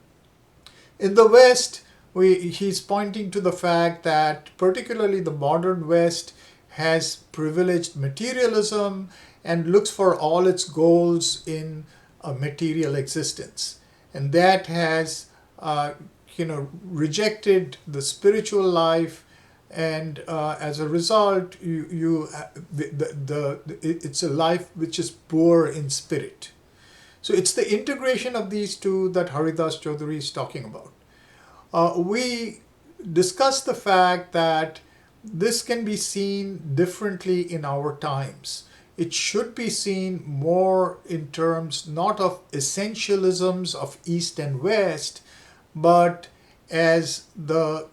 In the West, he's pointing to the fact that particularly the modern West has privileged materialism and looks for all its goals in a material existence. And that has rejected the spiritual life, and as a result, it's a life which is poor in spirit. So it's the integration of these two that Haridas Chaudhuri is talking about. We discussed the fact that this can be seen differently in our times. It should be seen more in terms not of essentialisms of East and West, but as the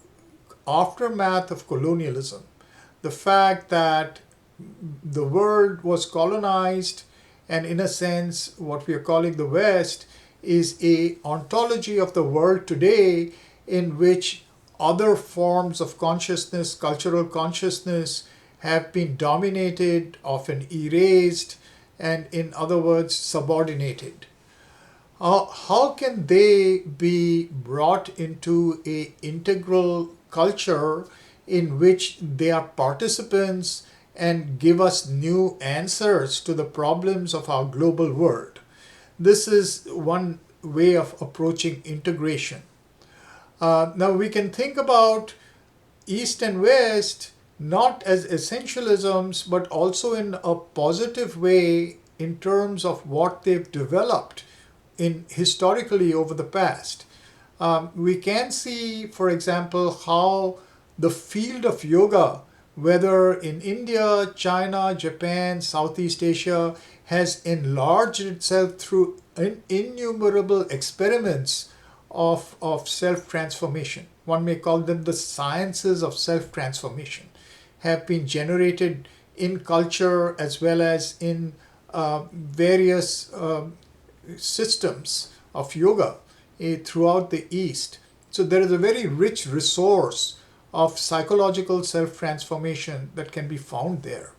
aftermath of colonialism. The fact that the world was colonized, and in a sense, what we are calling the West is a ontology of the world today in which other forms of consciousness, cultural consciousness, have been dominated, often erased, and in other words, subordinated. How can they be brought into an integral culture in which they are participants and give us new answers to the problems of our global world? This is one way of approaching integration. Now we can think about East and West not as essentialisms, but also in a positive way in terms of what they've developed in historically over the past. We can see, for example, how the field of yoga, whether in India, China, Japan, Southeast Asia, has enlarged itself through innumerable experiments of self-transformation. One may call them the sciences of self-transformation, have been generated in culture as well as in various systems of yoga throughout the East. So there is a very rich resource of psychological self-transformation that can be found there.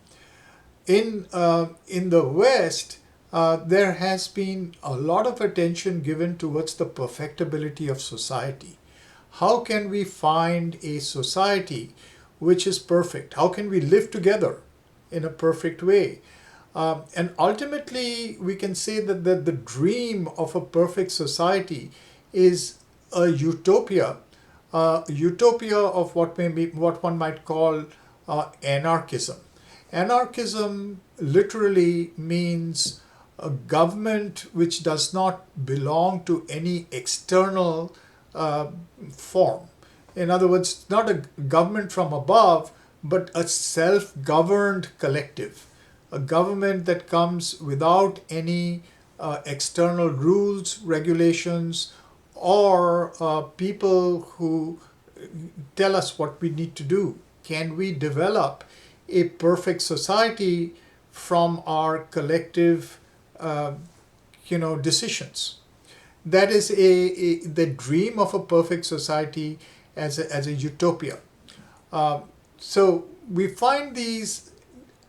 In the West, there has been a lot of attention given towards the perfectibility of society. How can we find a society which is perfect? How can we live together in a perfect way? And ultimately, we can say that the dream of a perfect society is a utopia of what one might call anarchism. Anarchism literally means a government which does not belong to any external form. In other words, not a government from above, but a self-governed collective. A government that comes without any external rules, regulations, or people who tell us what we need to do. Can we develop a perfect society from our collective decisions? That is the dream of a perfect society as a utopia. So we find these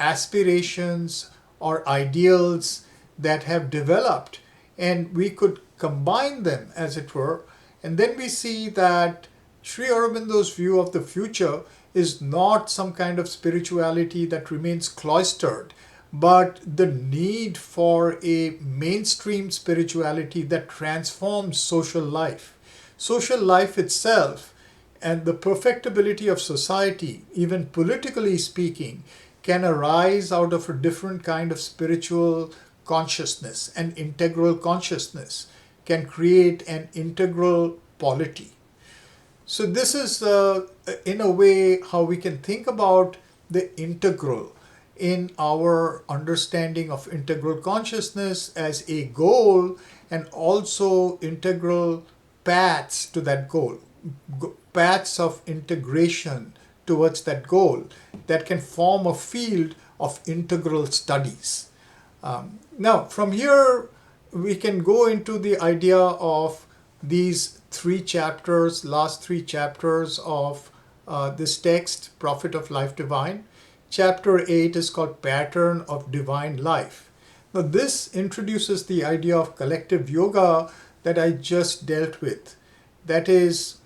aspirations or ideals that have developed, and we could combine them, as it were, and then we see that Sri Aurobindo's view of the future is not some kind of spirituality that remains cloistered, but the need for a mainstream spirituality that transforms social life. Social life itself and the perfectibility of society, even politically speaking, can arise out of a different kind of spiritual consciousness. An integral consciousness can create an integral polity. So this is, in a way, how we can think about the integral in our understanding of integral consciousness as a goal, and also integral paths to that goal, paths of integration towards that goal that can form a field of integral studies. Now, from here, we can go into the idea of these last three chapters of this text, Prophet of Life Divine. Chapter 8 is called Pattern of Divine Life. Now, this introduces the idea of collective yoga that I just dealt with. That is,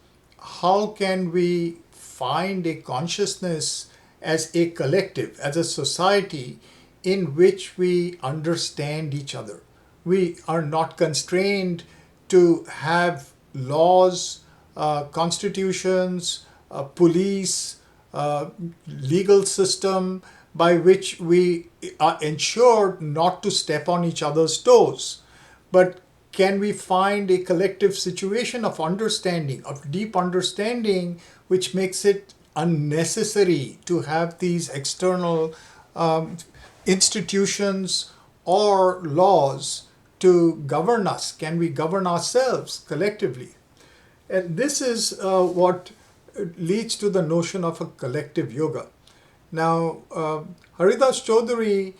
how can we find a consciousness as a collective, as a society in which we understand each other. We are not constrained to have laws, constitutions, police, legal system by which we are ensured not to step on each other's toes. But can we find a collective situation of understanding, of deep understanding, which makes it unnecessary to have these external institutions or laws to govern us? Can we govern ourselves collectively? And this is what leads to the notion of a collective yoga. Now, Haridas Chaudhuri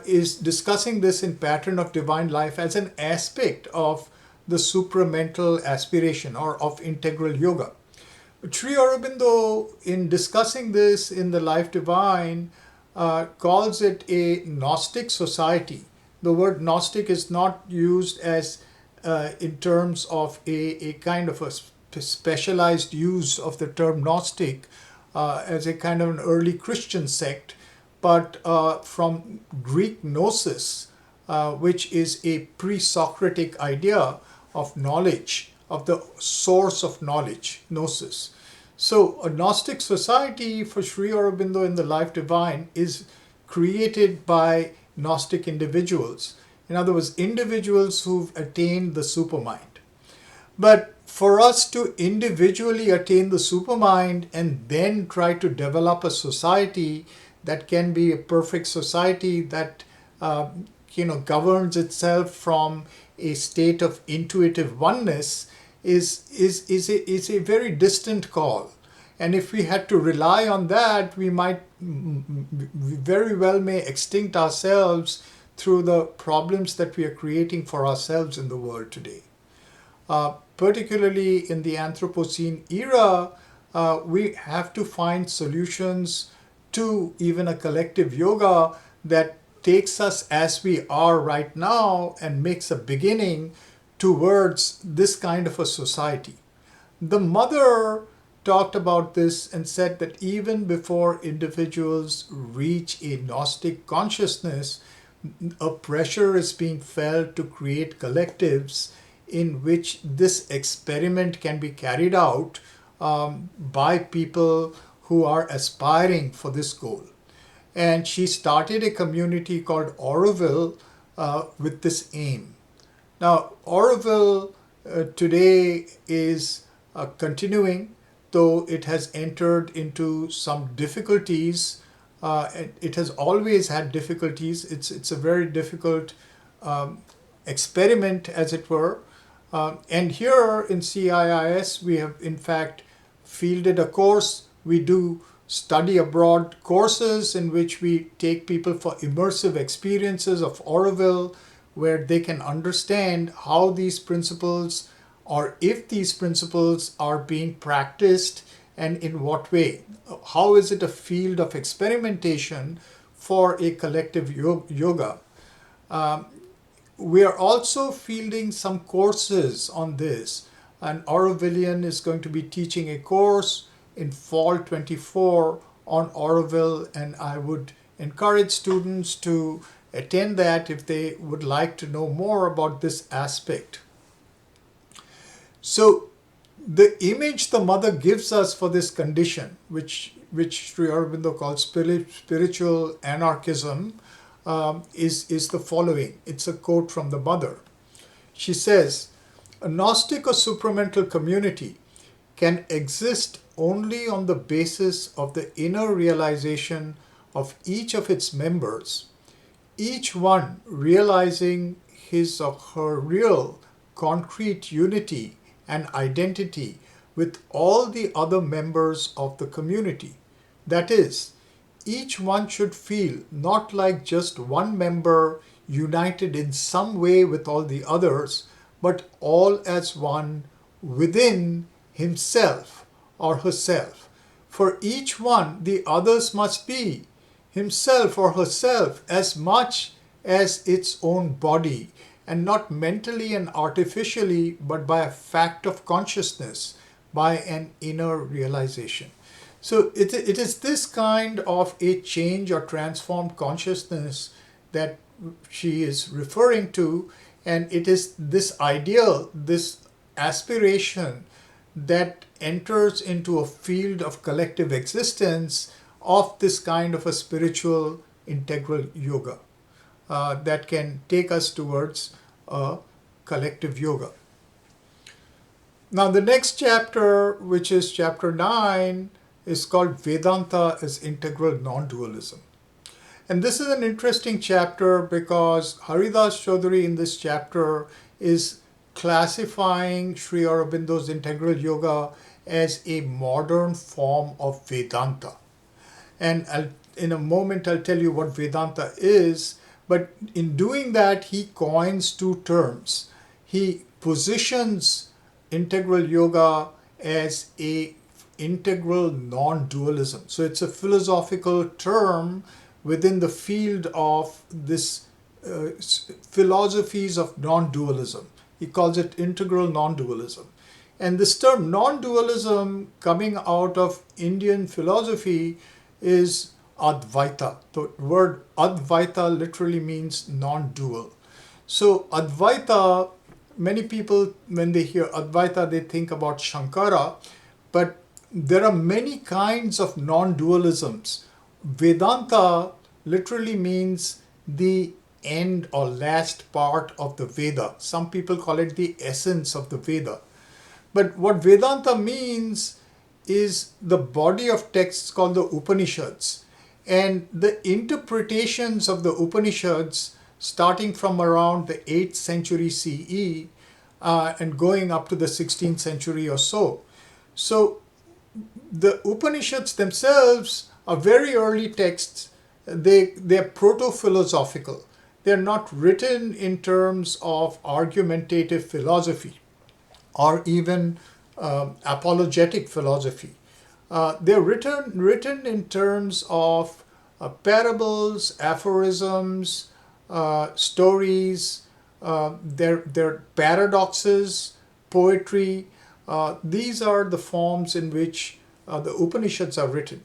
is discussing this in Pattern of Divine Life as an aspect of the supramental aspiration or of integral yoga. Sri Aurobindo, in discussing this in the Life Divine, calls it a Gnostic society. The word Gnostic is not used as in terms of a kind of a specialized use of the term Gnostic as a kind of an early Christian sect, but from Greek gnosis, which is a pre-Socratic idea of knowledge, of the source of knowledge, gnosis. So a Gnostic society for Sri Aurobindo in the Life Divine is created by Gnostic individuals. In other words, individuals who've attained the supermind. But for us to individually attain the supermind and then try to develop a society that can be a perfect society that governs itself from a state of intuitive oneness is a very distant call. And if we had to rely on that, we might very well may extinct ourselves through the problems that we are creating for ourselves in the world today. Particularly in the Anthropocene era, we have to find solutions to even a collective yoga that takes us as we are right now and makes a beginning towards this kind of a society. The mother talked about this and said that even before individuals reach a Gnostic consciousness, a pressure is being felt to create collectives in which this experiment can be carried out by people who are aspiring for this goal. And she started a community called Auroville with this aim. Now, Auroville today is continuing, though it has entered into some difficulties. It has always had difficulties. It's a very difficult experiment, as it were. And here in CIIS, we have in fact fielded a course. We do study abroad courses in which we take people for immersive experiences of Auroville, where they can understand how these principles, or if these principles are being practiced and in what way. How is it a field of experimentation for a collective yoga? We are also fielding some courses on this. An Aurovillian is going to be teaching a course in fall 24 on Auroville, and I would encourage students to attend that if they would like to know more about this aspect. So the image the mother gives us for this condition, which Sri Aurobindo calls spiritual anarchism, is the following. It's a quote from the mother. She says, "A Gnostic or supramental community can exist only on the basis of the inner realization of each of its members, each one realizing his or her real concrete unity and identity with all the other members of the community. That is, each one should feel not like just one member united in some way with all the others, but all as one within himself or herself. For each one, the others must be himself or herself as much as its own body, and not mentally and artificially, but by a fact of consciousness, by an inner realization. So it is this kind of a change or transformed consciousness that she is referring to, and it is this ideal, this aspiration that enters into a field of collective existence of this kind of a spiritual integral yoga that can take us towards a collective yoga. Now, the next chapter, which is chapter 9, is called Vedanta as Integral Non-Dualism. And this is an interesting chapter because Haridas Chaudhuri in this chapter is classifying Sri Aurobindo's integral yoga as a modern form of Vedanta. And in a moment I'll tell you what Vedanta is, but in doing that he coins two terms. He positions integral yoga as a integral non-dualism. So it's a philosophical term within the field of this philosophies of non-dualism. He calls it integral non-dualism. And this term non-dualism coming out of Indian philosophy is Advaita. The word Advaita literally means non-dual. So Advaita, many people when they hear Advaita they think about Shankara, but there are many kinds of non-dualisms. Vedanta literally means the end or last part of the Veda. Some people call it the essence of the Veda. But what Vedanta means is the body of texts called the Upanishads. And the interpretations of the Upanishads starting from around the 8th century CE and going up to the 16th century or so. So the Upanishads themselves are very early texts. They're proto-philosophical. They're not written in terms of argumentative philosophy or even apologetic philosophy. They're written in terms of parables, aphorisms, stories, they're paradoxes, poetry. These are the forms in which the Upanishads are written.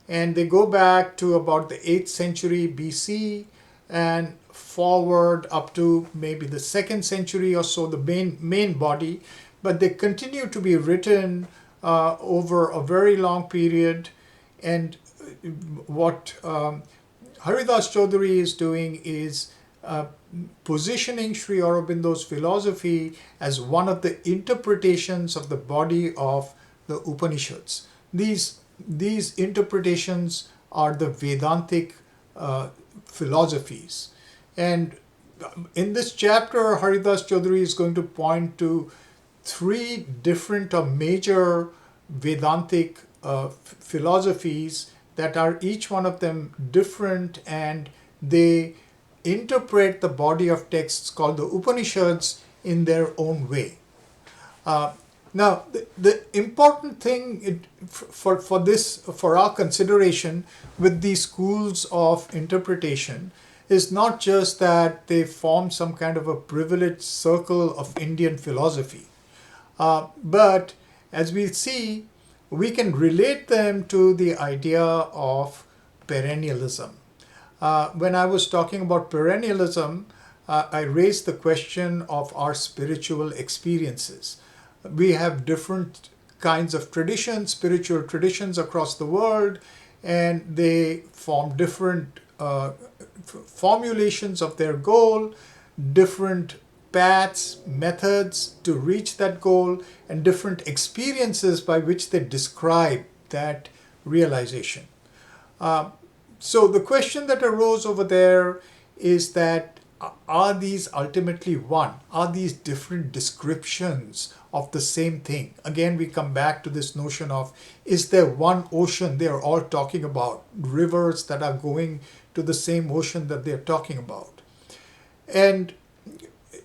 And they go back to about the 8th century BC and forward up to maybe the 2nd century or so, the main body. But they continue to be written over a very long period. And what Haridas Chaudhuri is doing is positioning Sri Aurobindo's philosophy as one of the interpretations of the body of the Upanishads. These interpretations are the Vedantic philosophies. And in this chapter, Haridas Chaudhuri is going to point to 3 different or major Vedantic philosophies that are each one of them different, and they interpret the body of texts called the Upanishads in their own way. Now, the important thing for our consideration with these schools of interpretation is not just that they form some kind of a privileged circle of Indian philosophy, but as we see, we can relate them to the idea of perennialism. When I was talking about perennialism, I raised the question of our spiritual experiences. We have different kinds of traditions, spiritual traditions across the world, and they form different formulations of their goal, different paths, methods to reach that goal, and different experiences by which they describe that realization. So the question that arose over there is that are these ultimately one? Are these different descriptions of the same thing? Again, we come back to this notion of, is there one ocean they are all talking about? Rivers that are going to the same ocean that they're talking about. And,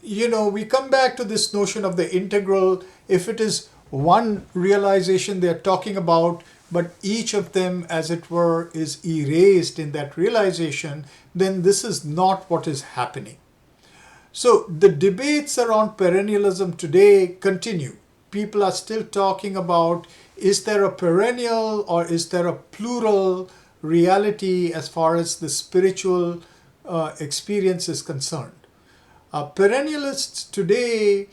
we come back to this notion of the integral. If it is one realization they're talking about, but each of them, as it were, is erased in that realization, then this is not what is happening. So the debates around perennialism today continue. People are still talking about, is there a perennial or is there a plural reality as far as the spiritual experience is concerned? Perennialists today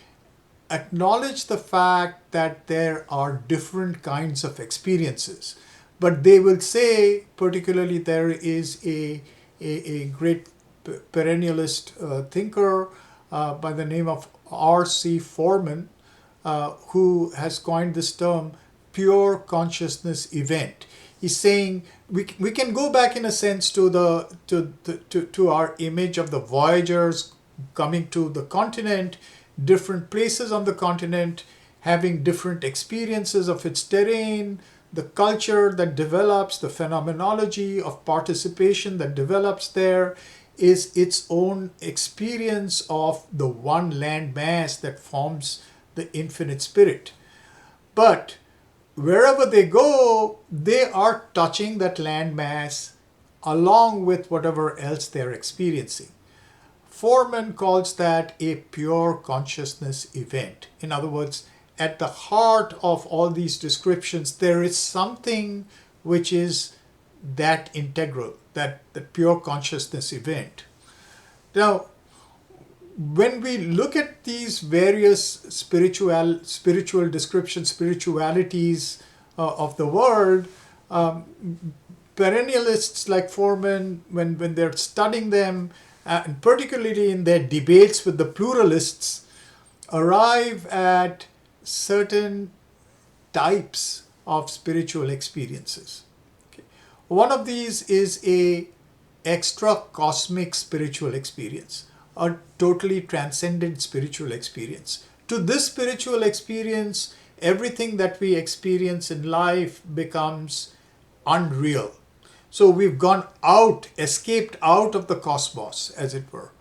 acknowledge the fact that there are different kinds of experiences, but they will say, particularly there is a great perennialist thinker by the name of R.C. Foreman, who has coined this term pure consciousness event. He's saying we can go back in a sense to our image of the voyagers coming to the continent, different places on the continent, having different experiences of its terrain, the culture that develops, the phenomenology of participation that develops there is its own experience of the one land mass that forms the infinite spirit. But wherever they go, they are touching that land mass along with whatever else they're experiencing. Foreman calls that a pure consciousness event. In other words, at the heart of all these descriptions, there is something which is that integral, that the pure consciousness event. Now, when we look at these various spiritual descriptions, spiritualities of the world, perennialists like Foreman, when they're studying them, and particularly in their debates with the pluralists, arrive at certain types of spiritual experiences. Okay. One of these is a extra cosmic spiritual experience, a totally transcendent spiritual experience. To this spiritual experience, everything that we experience in life becomes unreal. So we've gone out, escaped out of the cosmos, as it were.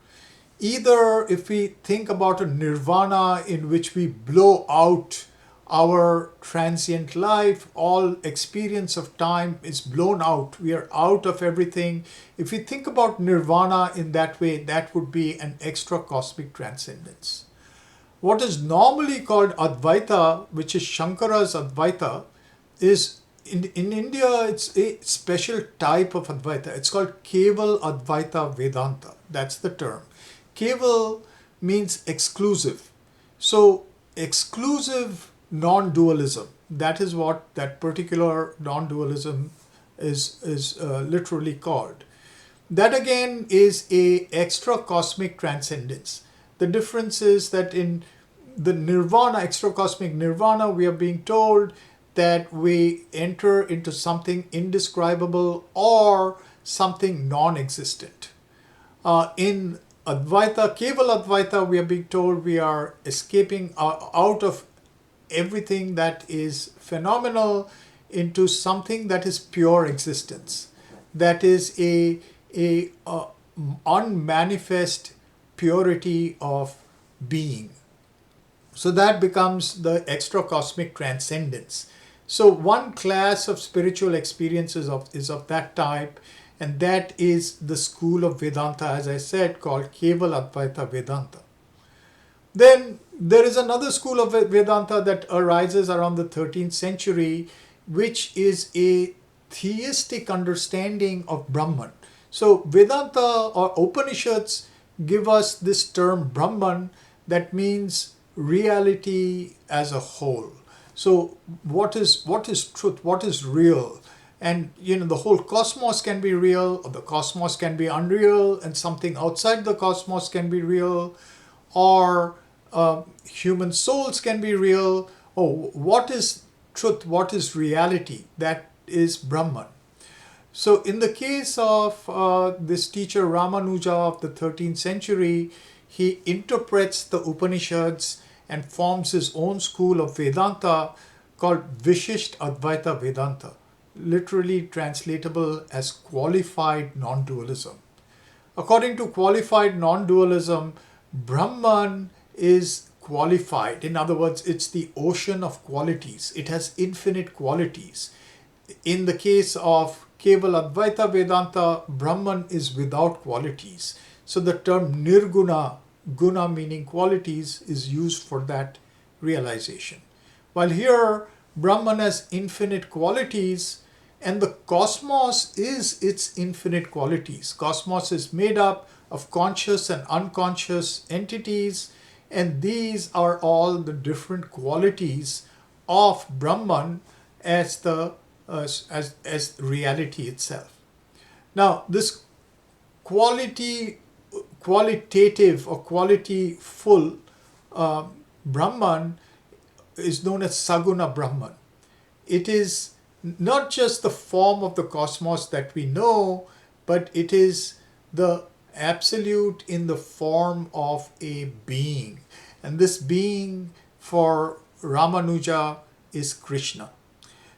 Either if we think about a nirvana in which we blow out our transient life, all experience of time is blown out. We are out of everything. If we think about nirvana in that way, that would be an extra cosmic transcendence. What is normally called Advaita, which is Shankara's Advaita, is in India, it's a special type of Advaita. It's called Keval Advaita Vedanta. That's the term. Keval means exclusive. So exclusive non-dualism. That is what that particular non-dualism is literally called. That again is a extra cosmic transcendence. The difference is that in the nirvana, extra cosmic nirvana, we are being told that we enter into something indescribable or something non-existent. In Advaita, Keval Advaita, we are being told we are escaping out of everything that is phenomenal into something that is pure existence. That is a unmanifest purity of being. So that becomes the extra cosmic transcendence. So one class of spiritual experiences is of that type, and that is the school of Vedanta, as I said, called Keval Advaita Vedanta. Then there is another school of Vedanta that arises around the 13th century, which is a theistic understanding of Brahman. So Vedanta or Upanishads give us this term Brahman that means reality as a whole. So what is truth? What is real? And the whole cosmos can be real, or the cosmos can be unreal, and something outside the cosmos can be real, or human souls can be real. Oh, what is truth? What is reality? That is Brahman. So in the case of this teacher Ramanuja of the 13th century, he interprets the Upanishads and forms his own school of Vedanta called Vishisht Advaita Vedanta, literally translatable as qualified non-dualism. According to qualified non-dualism, Brahman is qualified. In other words, it's the ocean of qualities. It has infinite qualities. In the case of Keval Advaita Vedanta, Brahman is without qualities. So the term Nirguna, guna meaning qualities, is used for that realization. While here, Brahman has infinite qualities, and the cosmos is its infinite qualities. Cosmos is made up of conscious and unconscious entities, and these are all the different qualities of Brahman as the as reality itself. Now, this qualitative or quality-full Brahman is known as Saguna Brahman. It is not just the form of the cosmos that we know, but it is the absolute in the form of a being. And this being for Ramanuja is Krishna.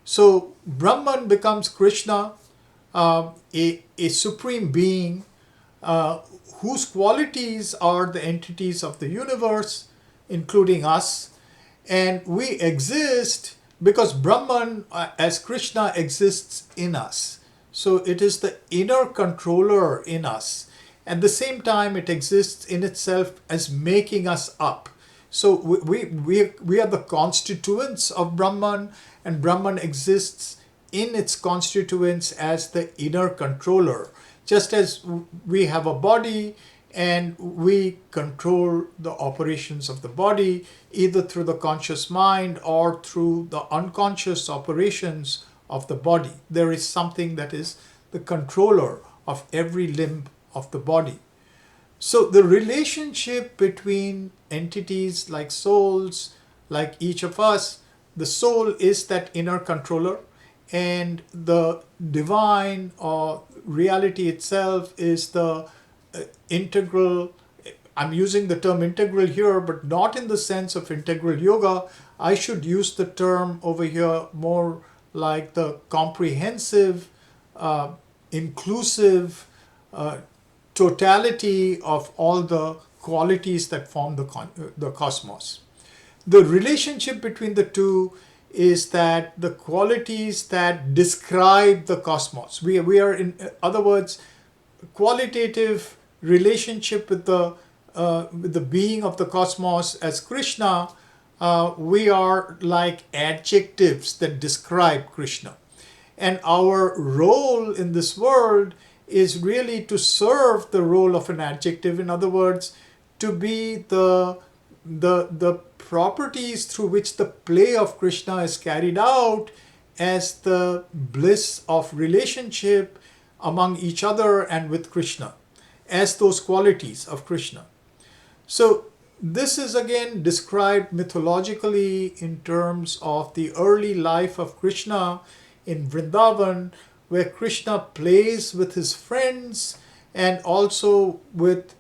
So Brahman becomes Krishna, a supreme being whose qualities are the entities of the universe, including us. And we exist because Brahman as Krishna exists in us. So it is the inner controller in us. At the same time, it exists in itself as making us up. So we are the constituents of Brahman, and Brahman exists in its constituents as the inner controller. Just as we have a body and we control the operations of the body, either through the conscious mind or through the unconscious operations of the body. There is something that is the controller of every limb of the body. So the relationship between entities like souls, like each of us, the soul is that inner controller, and the divine or reality itself is the integral. I'm using the term integral here, but not in the sense of integral yoga. I should use the term over here more like the comprehensive, inclusive totality of all the qualities that form the cosmos. The relationship between the two is that the qualities that describe the cosmos. We are, in other words, qualitative relationship with the being of the cosmos as Krishna. We are like adjectives that describe Krishna. And our role in this world is really to serve the role of an adjective. In other words, to be the properties through which the play of Krishna is carried out as the bliss of relationship among each other and with Krishna, as those qualities of Krishna. So this is again described mythologically in terms of the early life of Krishna in Vrindavan, where Krishna plays with his friends and also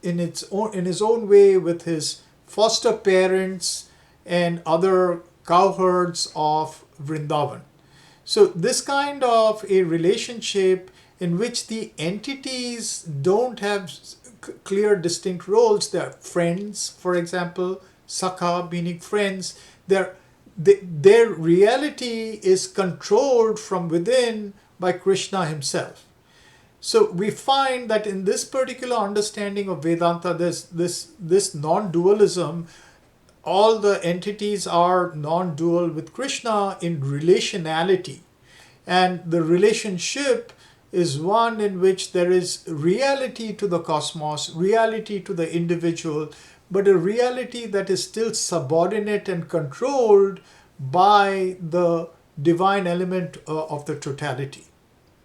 in his own way with his foster parents and other cowherds of Vrindavan. So this kind of a relationship in which the entities don't have clear distinct roles. They are friends, for example, Sakha meaning friends. Their reality is controlled from within by Krishna himself. So we find that in this particular understanding of Vedanta, there's this non-dualism. All the entities are non-dual with Krishna in relationality. And the relationship is one in which there is reality to the cosmos, reality to the individual, but a reality that is still subordinate and controlled by the divine element of the totality.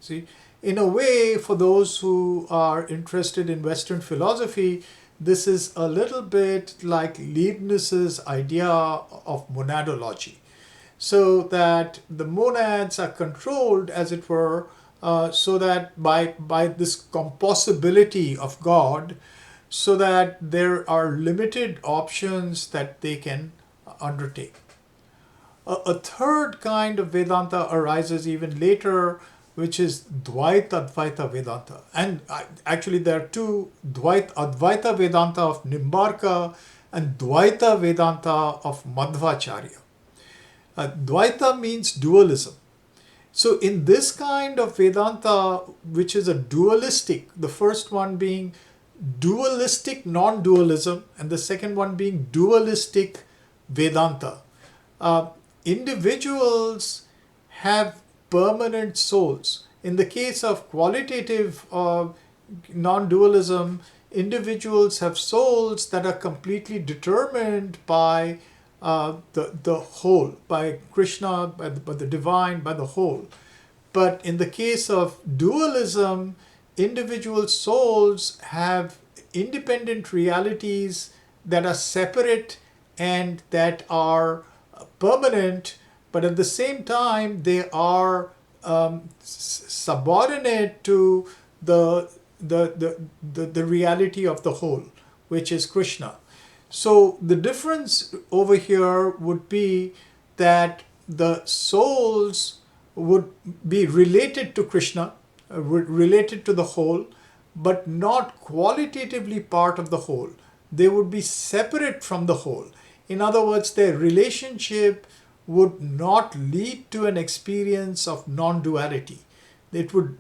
See, in a way, for those who are interested in Western philosophy, this is a little bit like Leibniz's idea of monadology. So that the monads are controlled, as it were, so that by this compossibility of God, so that there are limited options that they can undertake. A third kind of Vedanta arises even later, which is Dvaita Advaita Vedanta. And actually there are two, Advaita Vedanta of Nimbarka and Dvaita Vedanta of Madhvacharya. Dvaita means dualism. So in this kind of Vedanta, which is a dualistic, the first one being dualistic non-dualism and the second one being dualistic Vedanta, individuals have permanent souls. In the case of qualitative non-dualism, individuals have souls that are completely determined by the whole, by Krishna, by the divine, by the whole. But in the case of dualism, individual souls have independent realities that are separate and that are permanent, but at the same time they are subordinate to the reality of the whole, which is Krishna. So the difference over here would be that the souls would be related to Krishna, related to the whole, but not qualitatively part of the whole. They would be separate from the whole. In other words, their relationship would not lead to an experience of non-duality. It would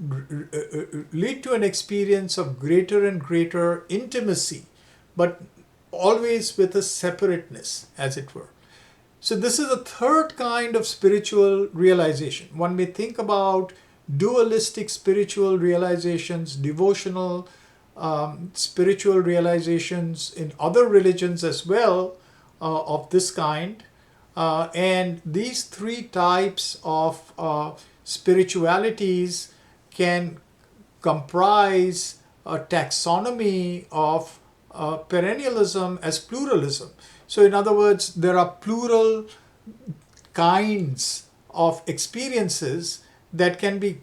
lead to an experience of greater and greater intimacy, but always with a separateness, as it were. So this is a third kind of spiritual realization. One may think about dualistic spiritual realizations, devotional spiritual realizations in other religions as well of this kind. And these three types of spiritualities can comprise a taxonomy of perennialism as pluralism. So in other words, there are plural kinds of experiences that can be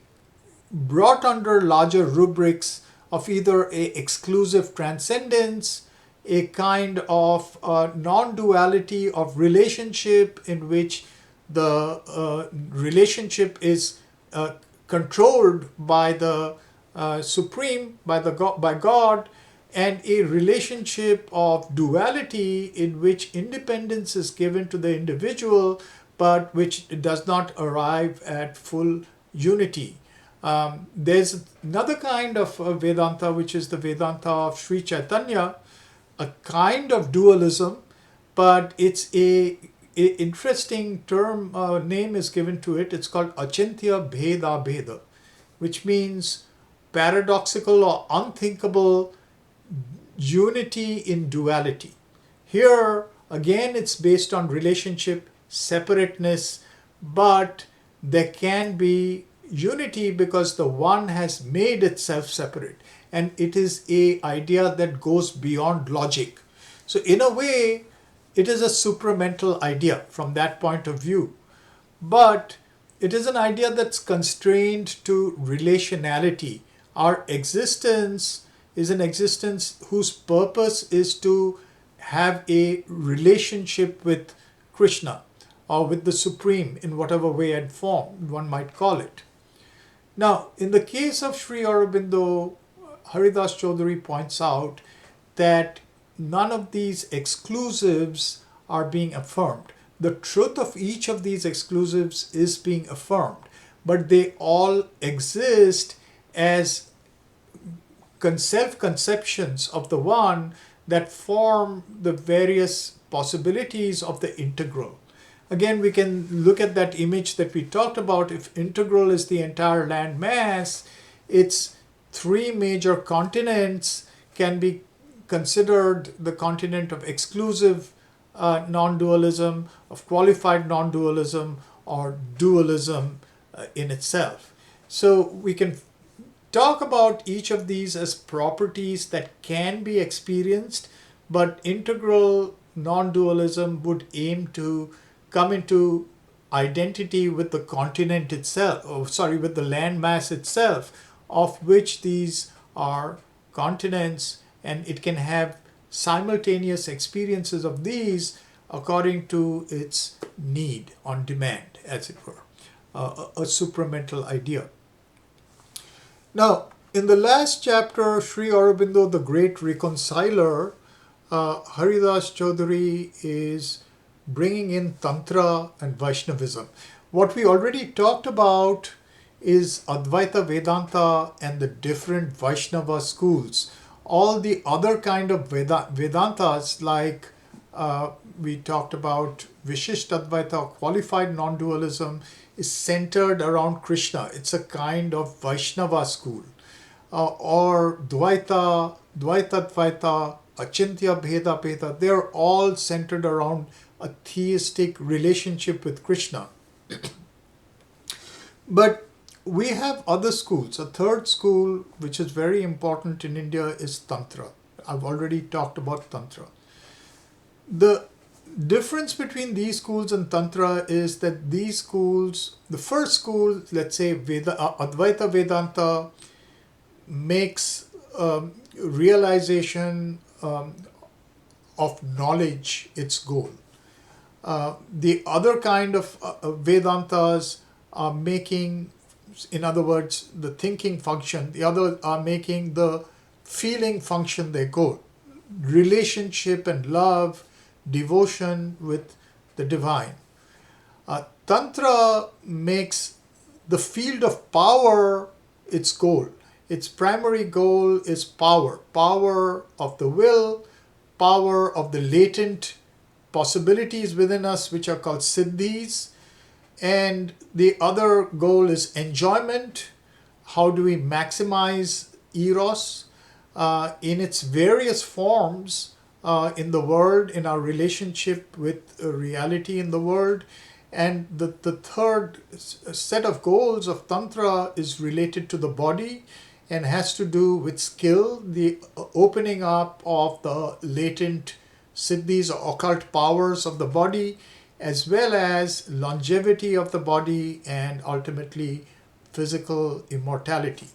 brought under larger rubrics of either a exclusive transcendence, a kind of non-duality of relationship in which the relationship is controlled by the Supreme, by God, and a relationship of duality in which independence is given to the individual, but which does not arrive at full unity. There's another kind of Vedanta, which is the Vedanta of Sri Chaitanya, a kind of dualism, but it's a interesting term, name is given to it. It's called Achintya Bheda Bheda, which means paradoxical or unthinkable unity in duality. Here, again, it's based on relationship, separateness, but there can be unity because the one has made itself separate. And it is an idea that goes beyond logic. So in a way, it is a supramental idea from that point of view. But it is an idea that's constrained to relationality. Our existence is an existence whose purpose is to have a relationship with Krishna or with the Supreme in whatever way and form one might call it. Now, in the case of Sri Aurobindo, Haridas Chaudhuri points out that none of these exclusives are being affirmed. The truth of each of these exclusives is being affirmed, but they all exist as self-conceptions of the one that form the various possibilities of the integral. Again, we can look at that image that we talked about. If integral is the entire land mass, its three major continents can be considered the continent of exclusive non-dualism, of qualified non-dualism, or dualism in itself. So we can talk about each of these as properties that can be experienced, but integral non-dualism would aim to come into identity with the continent itself, with the landmass itself, of which these are continents, and it can have simultaneous experiences of these according to its need on demand, as it were, a supramental idea. Now, in the last chapter, Sri Aurobindo, the great reconciler, Haridas Chaudhuri is bringing in Tantra and Vaishnavism. What we already talked about is Advaita Vedanta and the different Vaishnava schools. All the other kind of Vedantas, like we talked about Vishisht Advaita, qualified non-dualism, is centered around Krishna. It's a kind of Vaishnava school. Or Dvaita, Dvaita, Achintya Bheda Bheda, they're all centered around a theistic relationship with Krishna. But we have other schools. A third school, which is very important in India, is Tantra. I've already talked about Tantra. The difference between these schools and Tantra is that these schools, the first school, let's say Advaita Vedanta, makes realization of knowledge its goal. The other kind of Vedantas are making, in other words, the thinking function. The other are making the feeling function their goal. Relationship and love, devotion with the divine. Tantra makes the field of power its goal. Its primary goal is power. Power of the will, power of the latent possibilities within us, which are called siddhis. And the other goal is enjoyment. How do we maximize eros in its various forms in the world, in our relationship with reality in the world. And the third set of goals of Tantra is related to the body and has to do with skill, the opening up of the latent siddhis or occult powers of the body, as well as longevity of the body and ultimately physical immortality.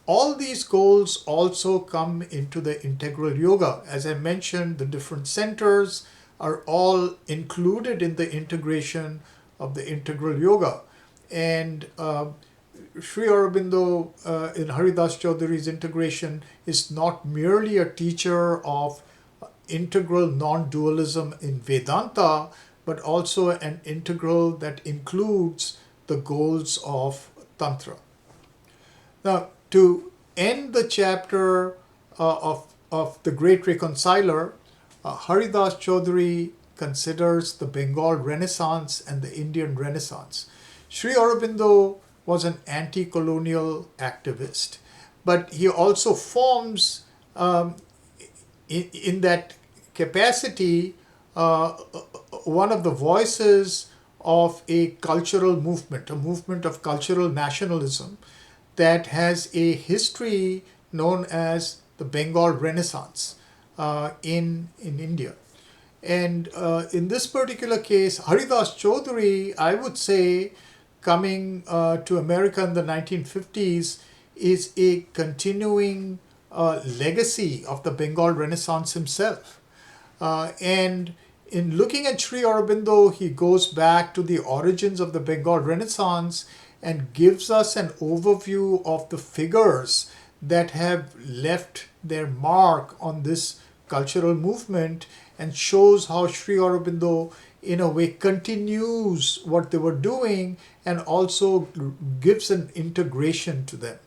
All these goals also come into the integral yoga. As I mentioned, the different centers are all included in the integration of the integral yoga. And Sri Aurobindo in Haridas Chaudhuri's integration is not merely a teacher of integral non-dualism in Vedanta, but also an integral that includes the goals of Tantra. Now, to end the chapter of the Great Reconciler, Haridas Chaudhuri considers the Bengal Renaissance and the Indian Renaissance. Sri Aurobindo was an anti-colonial activist, but he also forms, in that capacity, one of the voices of a cultural movement, a movement of cultural nationalism that has a history known as the Bengal Renaissance in India. And in this particular case, Haridas Chaudhuri, I would say, coming to America in the 1950s, is a continuing legacy of the Bengal Renaissance himself. And in looking at Sri Aurobindo, he goes back to the origins of the Bengal Renaissance and gives us an overview of the figures that have left their mark on this cultural movement, and shows how Sri Aurobindo in a way continues what they were doing and also gives an integration to them.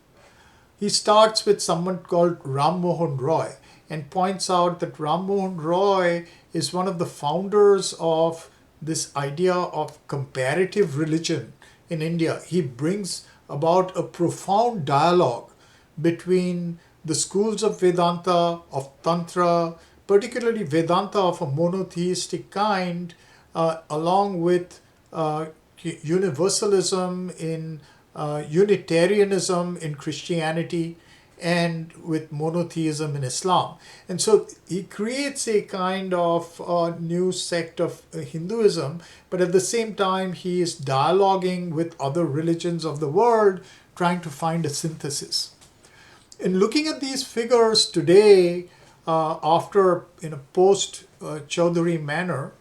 He starts with someone called Ram Mohan Roy and points out that Ram Mohan Roy is one of the founders of this idea of comparative religion in India. He brings about a profound dialogue between the schools of Vedanta, of Tantra, particularly Vedanta of a monotheistic kind, along with universalism in Unitarianism in Christianity, and with monotheism in Islam. And so he creates a kind of new sect of Hinduism, but at the same time he is dialoguing with other religions of the world, trying to find a synthesis. In looking at these figures today, after in a post Chaudhuri manner,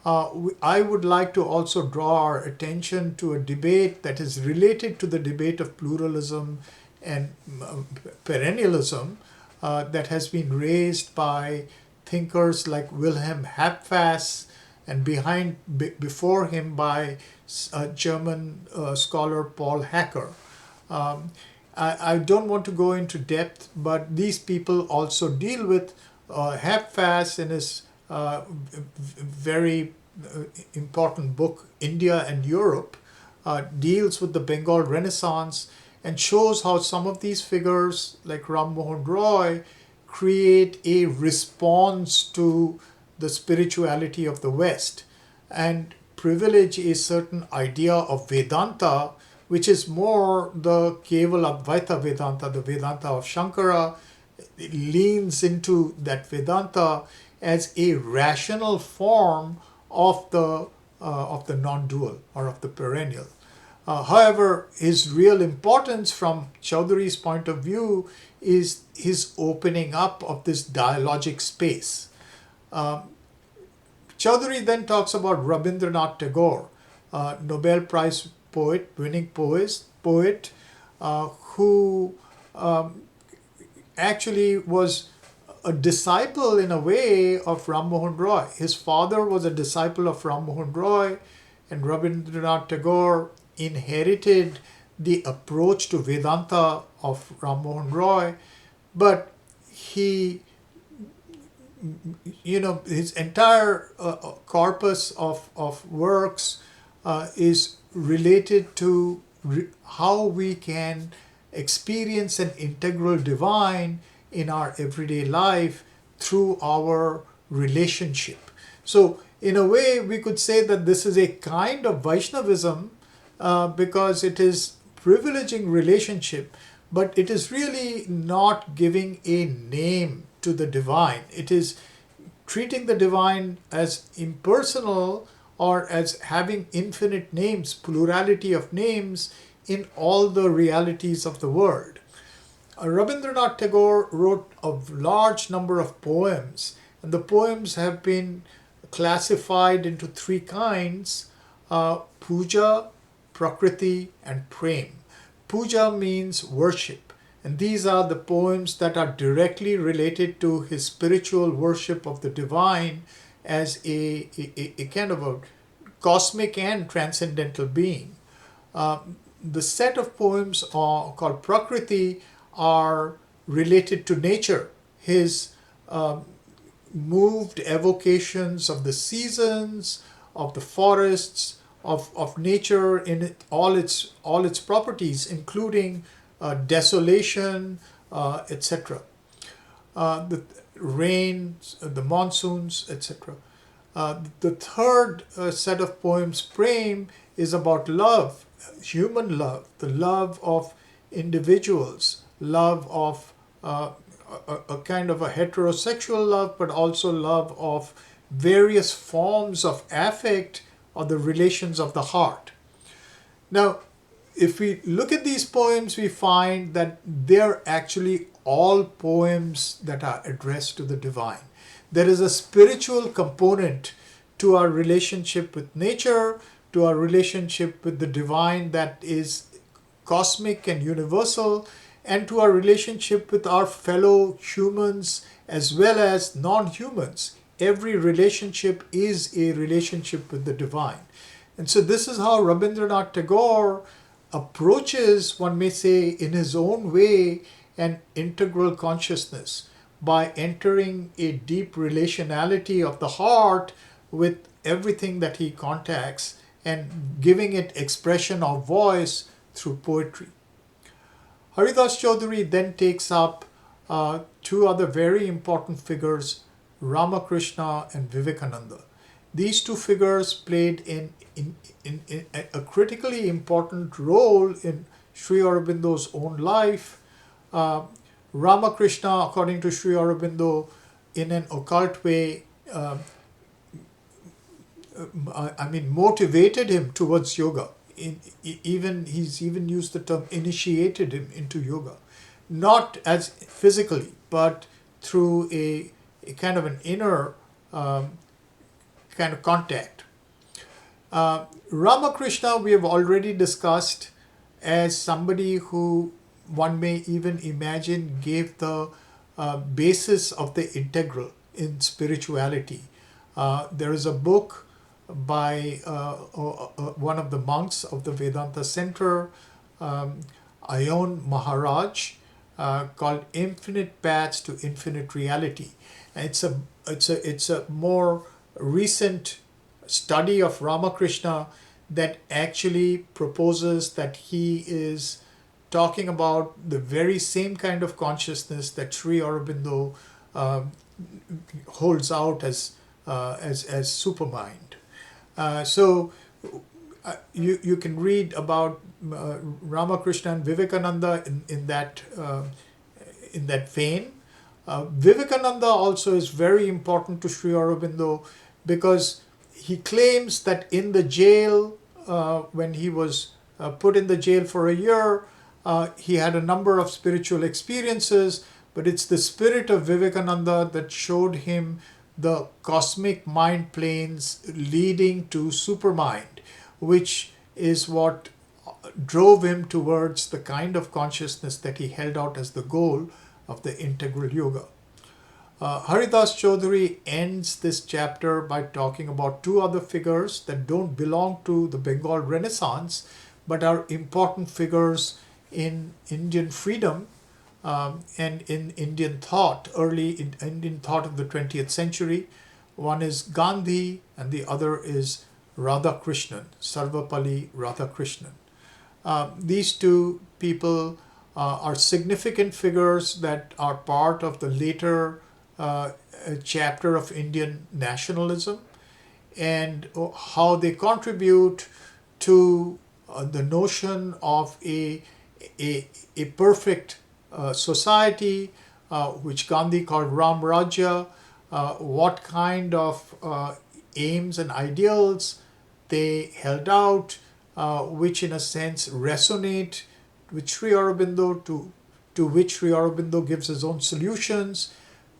I would like to also draw our attention to a debate that is related to the debate of pluralism and perennialism that has been raised by thinkers like Wilhelm Hapfas, and before him by German scholar Paul Hacker. I don't want to go into depth, but these people also deal with Hapfas in his very important book, India and Europe, deals with the Bengal Renaissance and shows how some of these figures, like Ram Mohan Roy, create a response to the spirituality of the West and privilege a certain idea of Vedanta, which is more the Keval Advaita Vedanta, the Vedanta of Shankara. It leans into that Vedanta as a rational form of the non-dual or of the perennial. However, his real importance from Chaudhuri's point of view is his opening up of this dialogic space. Chaudhuri then talks about Rabindranath Tagore, Nobel Prize poet, winning poet, who actually was a disciple in a way of Ram Mohan Roy. His father was a disciple of Ram Mohan Roy, and Rabindranath Tagore inherited the approach to Vedanta of Ram Mohan Roy, but he, his entire corpus of works is related to how we can experience an integral divine in our everyday life through our relationship. So in a way, we could say that this is a kind of Vaishnavism because it is privileging relationship, but it is really not giving a name to the divine. It is treating the divine as impersonal or as having infinite names, plurality of names in all the realities of the world. Rabindranath Tagore wrote a large number of poems, and the poems have been classified into three kinds: puja, prakriti, and prem. Puja means worship, and these are the poems that are directly related to his spiritual worship of the divine as a kind of a cosmic and transcendental being. The set of poems called Prakriti are related to nature, his moved evocations of the seasons, of the forests, of nature in all its properties, including desolation, etc. The rains, the monsoons, etc. The third set of poems, Prem, is about love, human love, the love of individuals, love of a kind of a heterosexual love, but also love of various forms of affect or the relations of the heart. Now, if we look at these poems, we find that they're actually all poems that are addressed to the divine. There is a spiritual component to our relationship with nature, to our relationship with the divine that is cosmic and universal, and to our relationship with our fellow humans as well as non-humans. Every relationship is a relationship with the divine. And so this is how Rabindranath Tagore approaches, one may say, in his own way, an integral consciousness by entering a deep relationality of the heart with everything that he contacts and giving it expression or voice through poetry. Haridas Chaudhuri then takes up two other very important figures, Ramakrishna and Vivekananda. These two figures played in a critically important role in Sri Aurobindo's own life. Ramakrishna, according to Sri Aurobindo, in an occult way, motivated him towards yoga. He's even used the term initiated him into yoga, not as physically, but through a kind of an inner kind of contact. Ramakrishna, we have already discussed as somebody who one may even imagine gave the basis of the integral in spirituality. There is a book by one of the monks of the Vedanta Center, Ayon Maharaj, called "Infinite Paths to Infinite Reality." And it's a more recent study of Ramakrishna that actually proposes that he is talking about the very same kind of consciousness that Sri Aurobindo holds out as supermind. So you can read about Ramakrishna and Vivekananda in that vein. Vivekananda also is very important to Sri Aurobindo because he claims that in the jail, when he was put in the jail for a year, he had a number of spiritual experiences, but it's the spirit of Vivekananda that showed him the cosmic mind planes leading to supermind, which is what drove him towards the kind of consciousness that he held out as the goal of the integral yoga. Haridas Chaudhuri ends this chapter by talking about two other figures that don't belong to the Bengal Renaissance, but are important figures in Indian freedom and in Indian thought, early in Indian thought of the 20th century. One is Gandhi and the other is Radhakrishnan, Sarvapalli Radhakrishnan. These two people are significant figures that are part of the later chapter of Indian nationalism, and how they contribute to the notion of a perfect society, which Gandhi called Ram Rajya, what kind of aims and ideals they held out, which in a sense resonate with Sri Aurobindo, to which Sri Aurobindo gives his own solutions.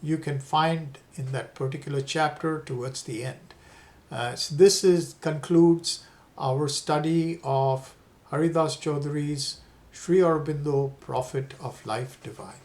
You can find in that particular chapter towards the end. So this concludes our study of Haridas Chaudhuri's Sri Aurobindo, Prophet of Life Divine.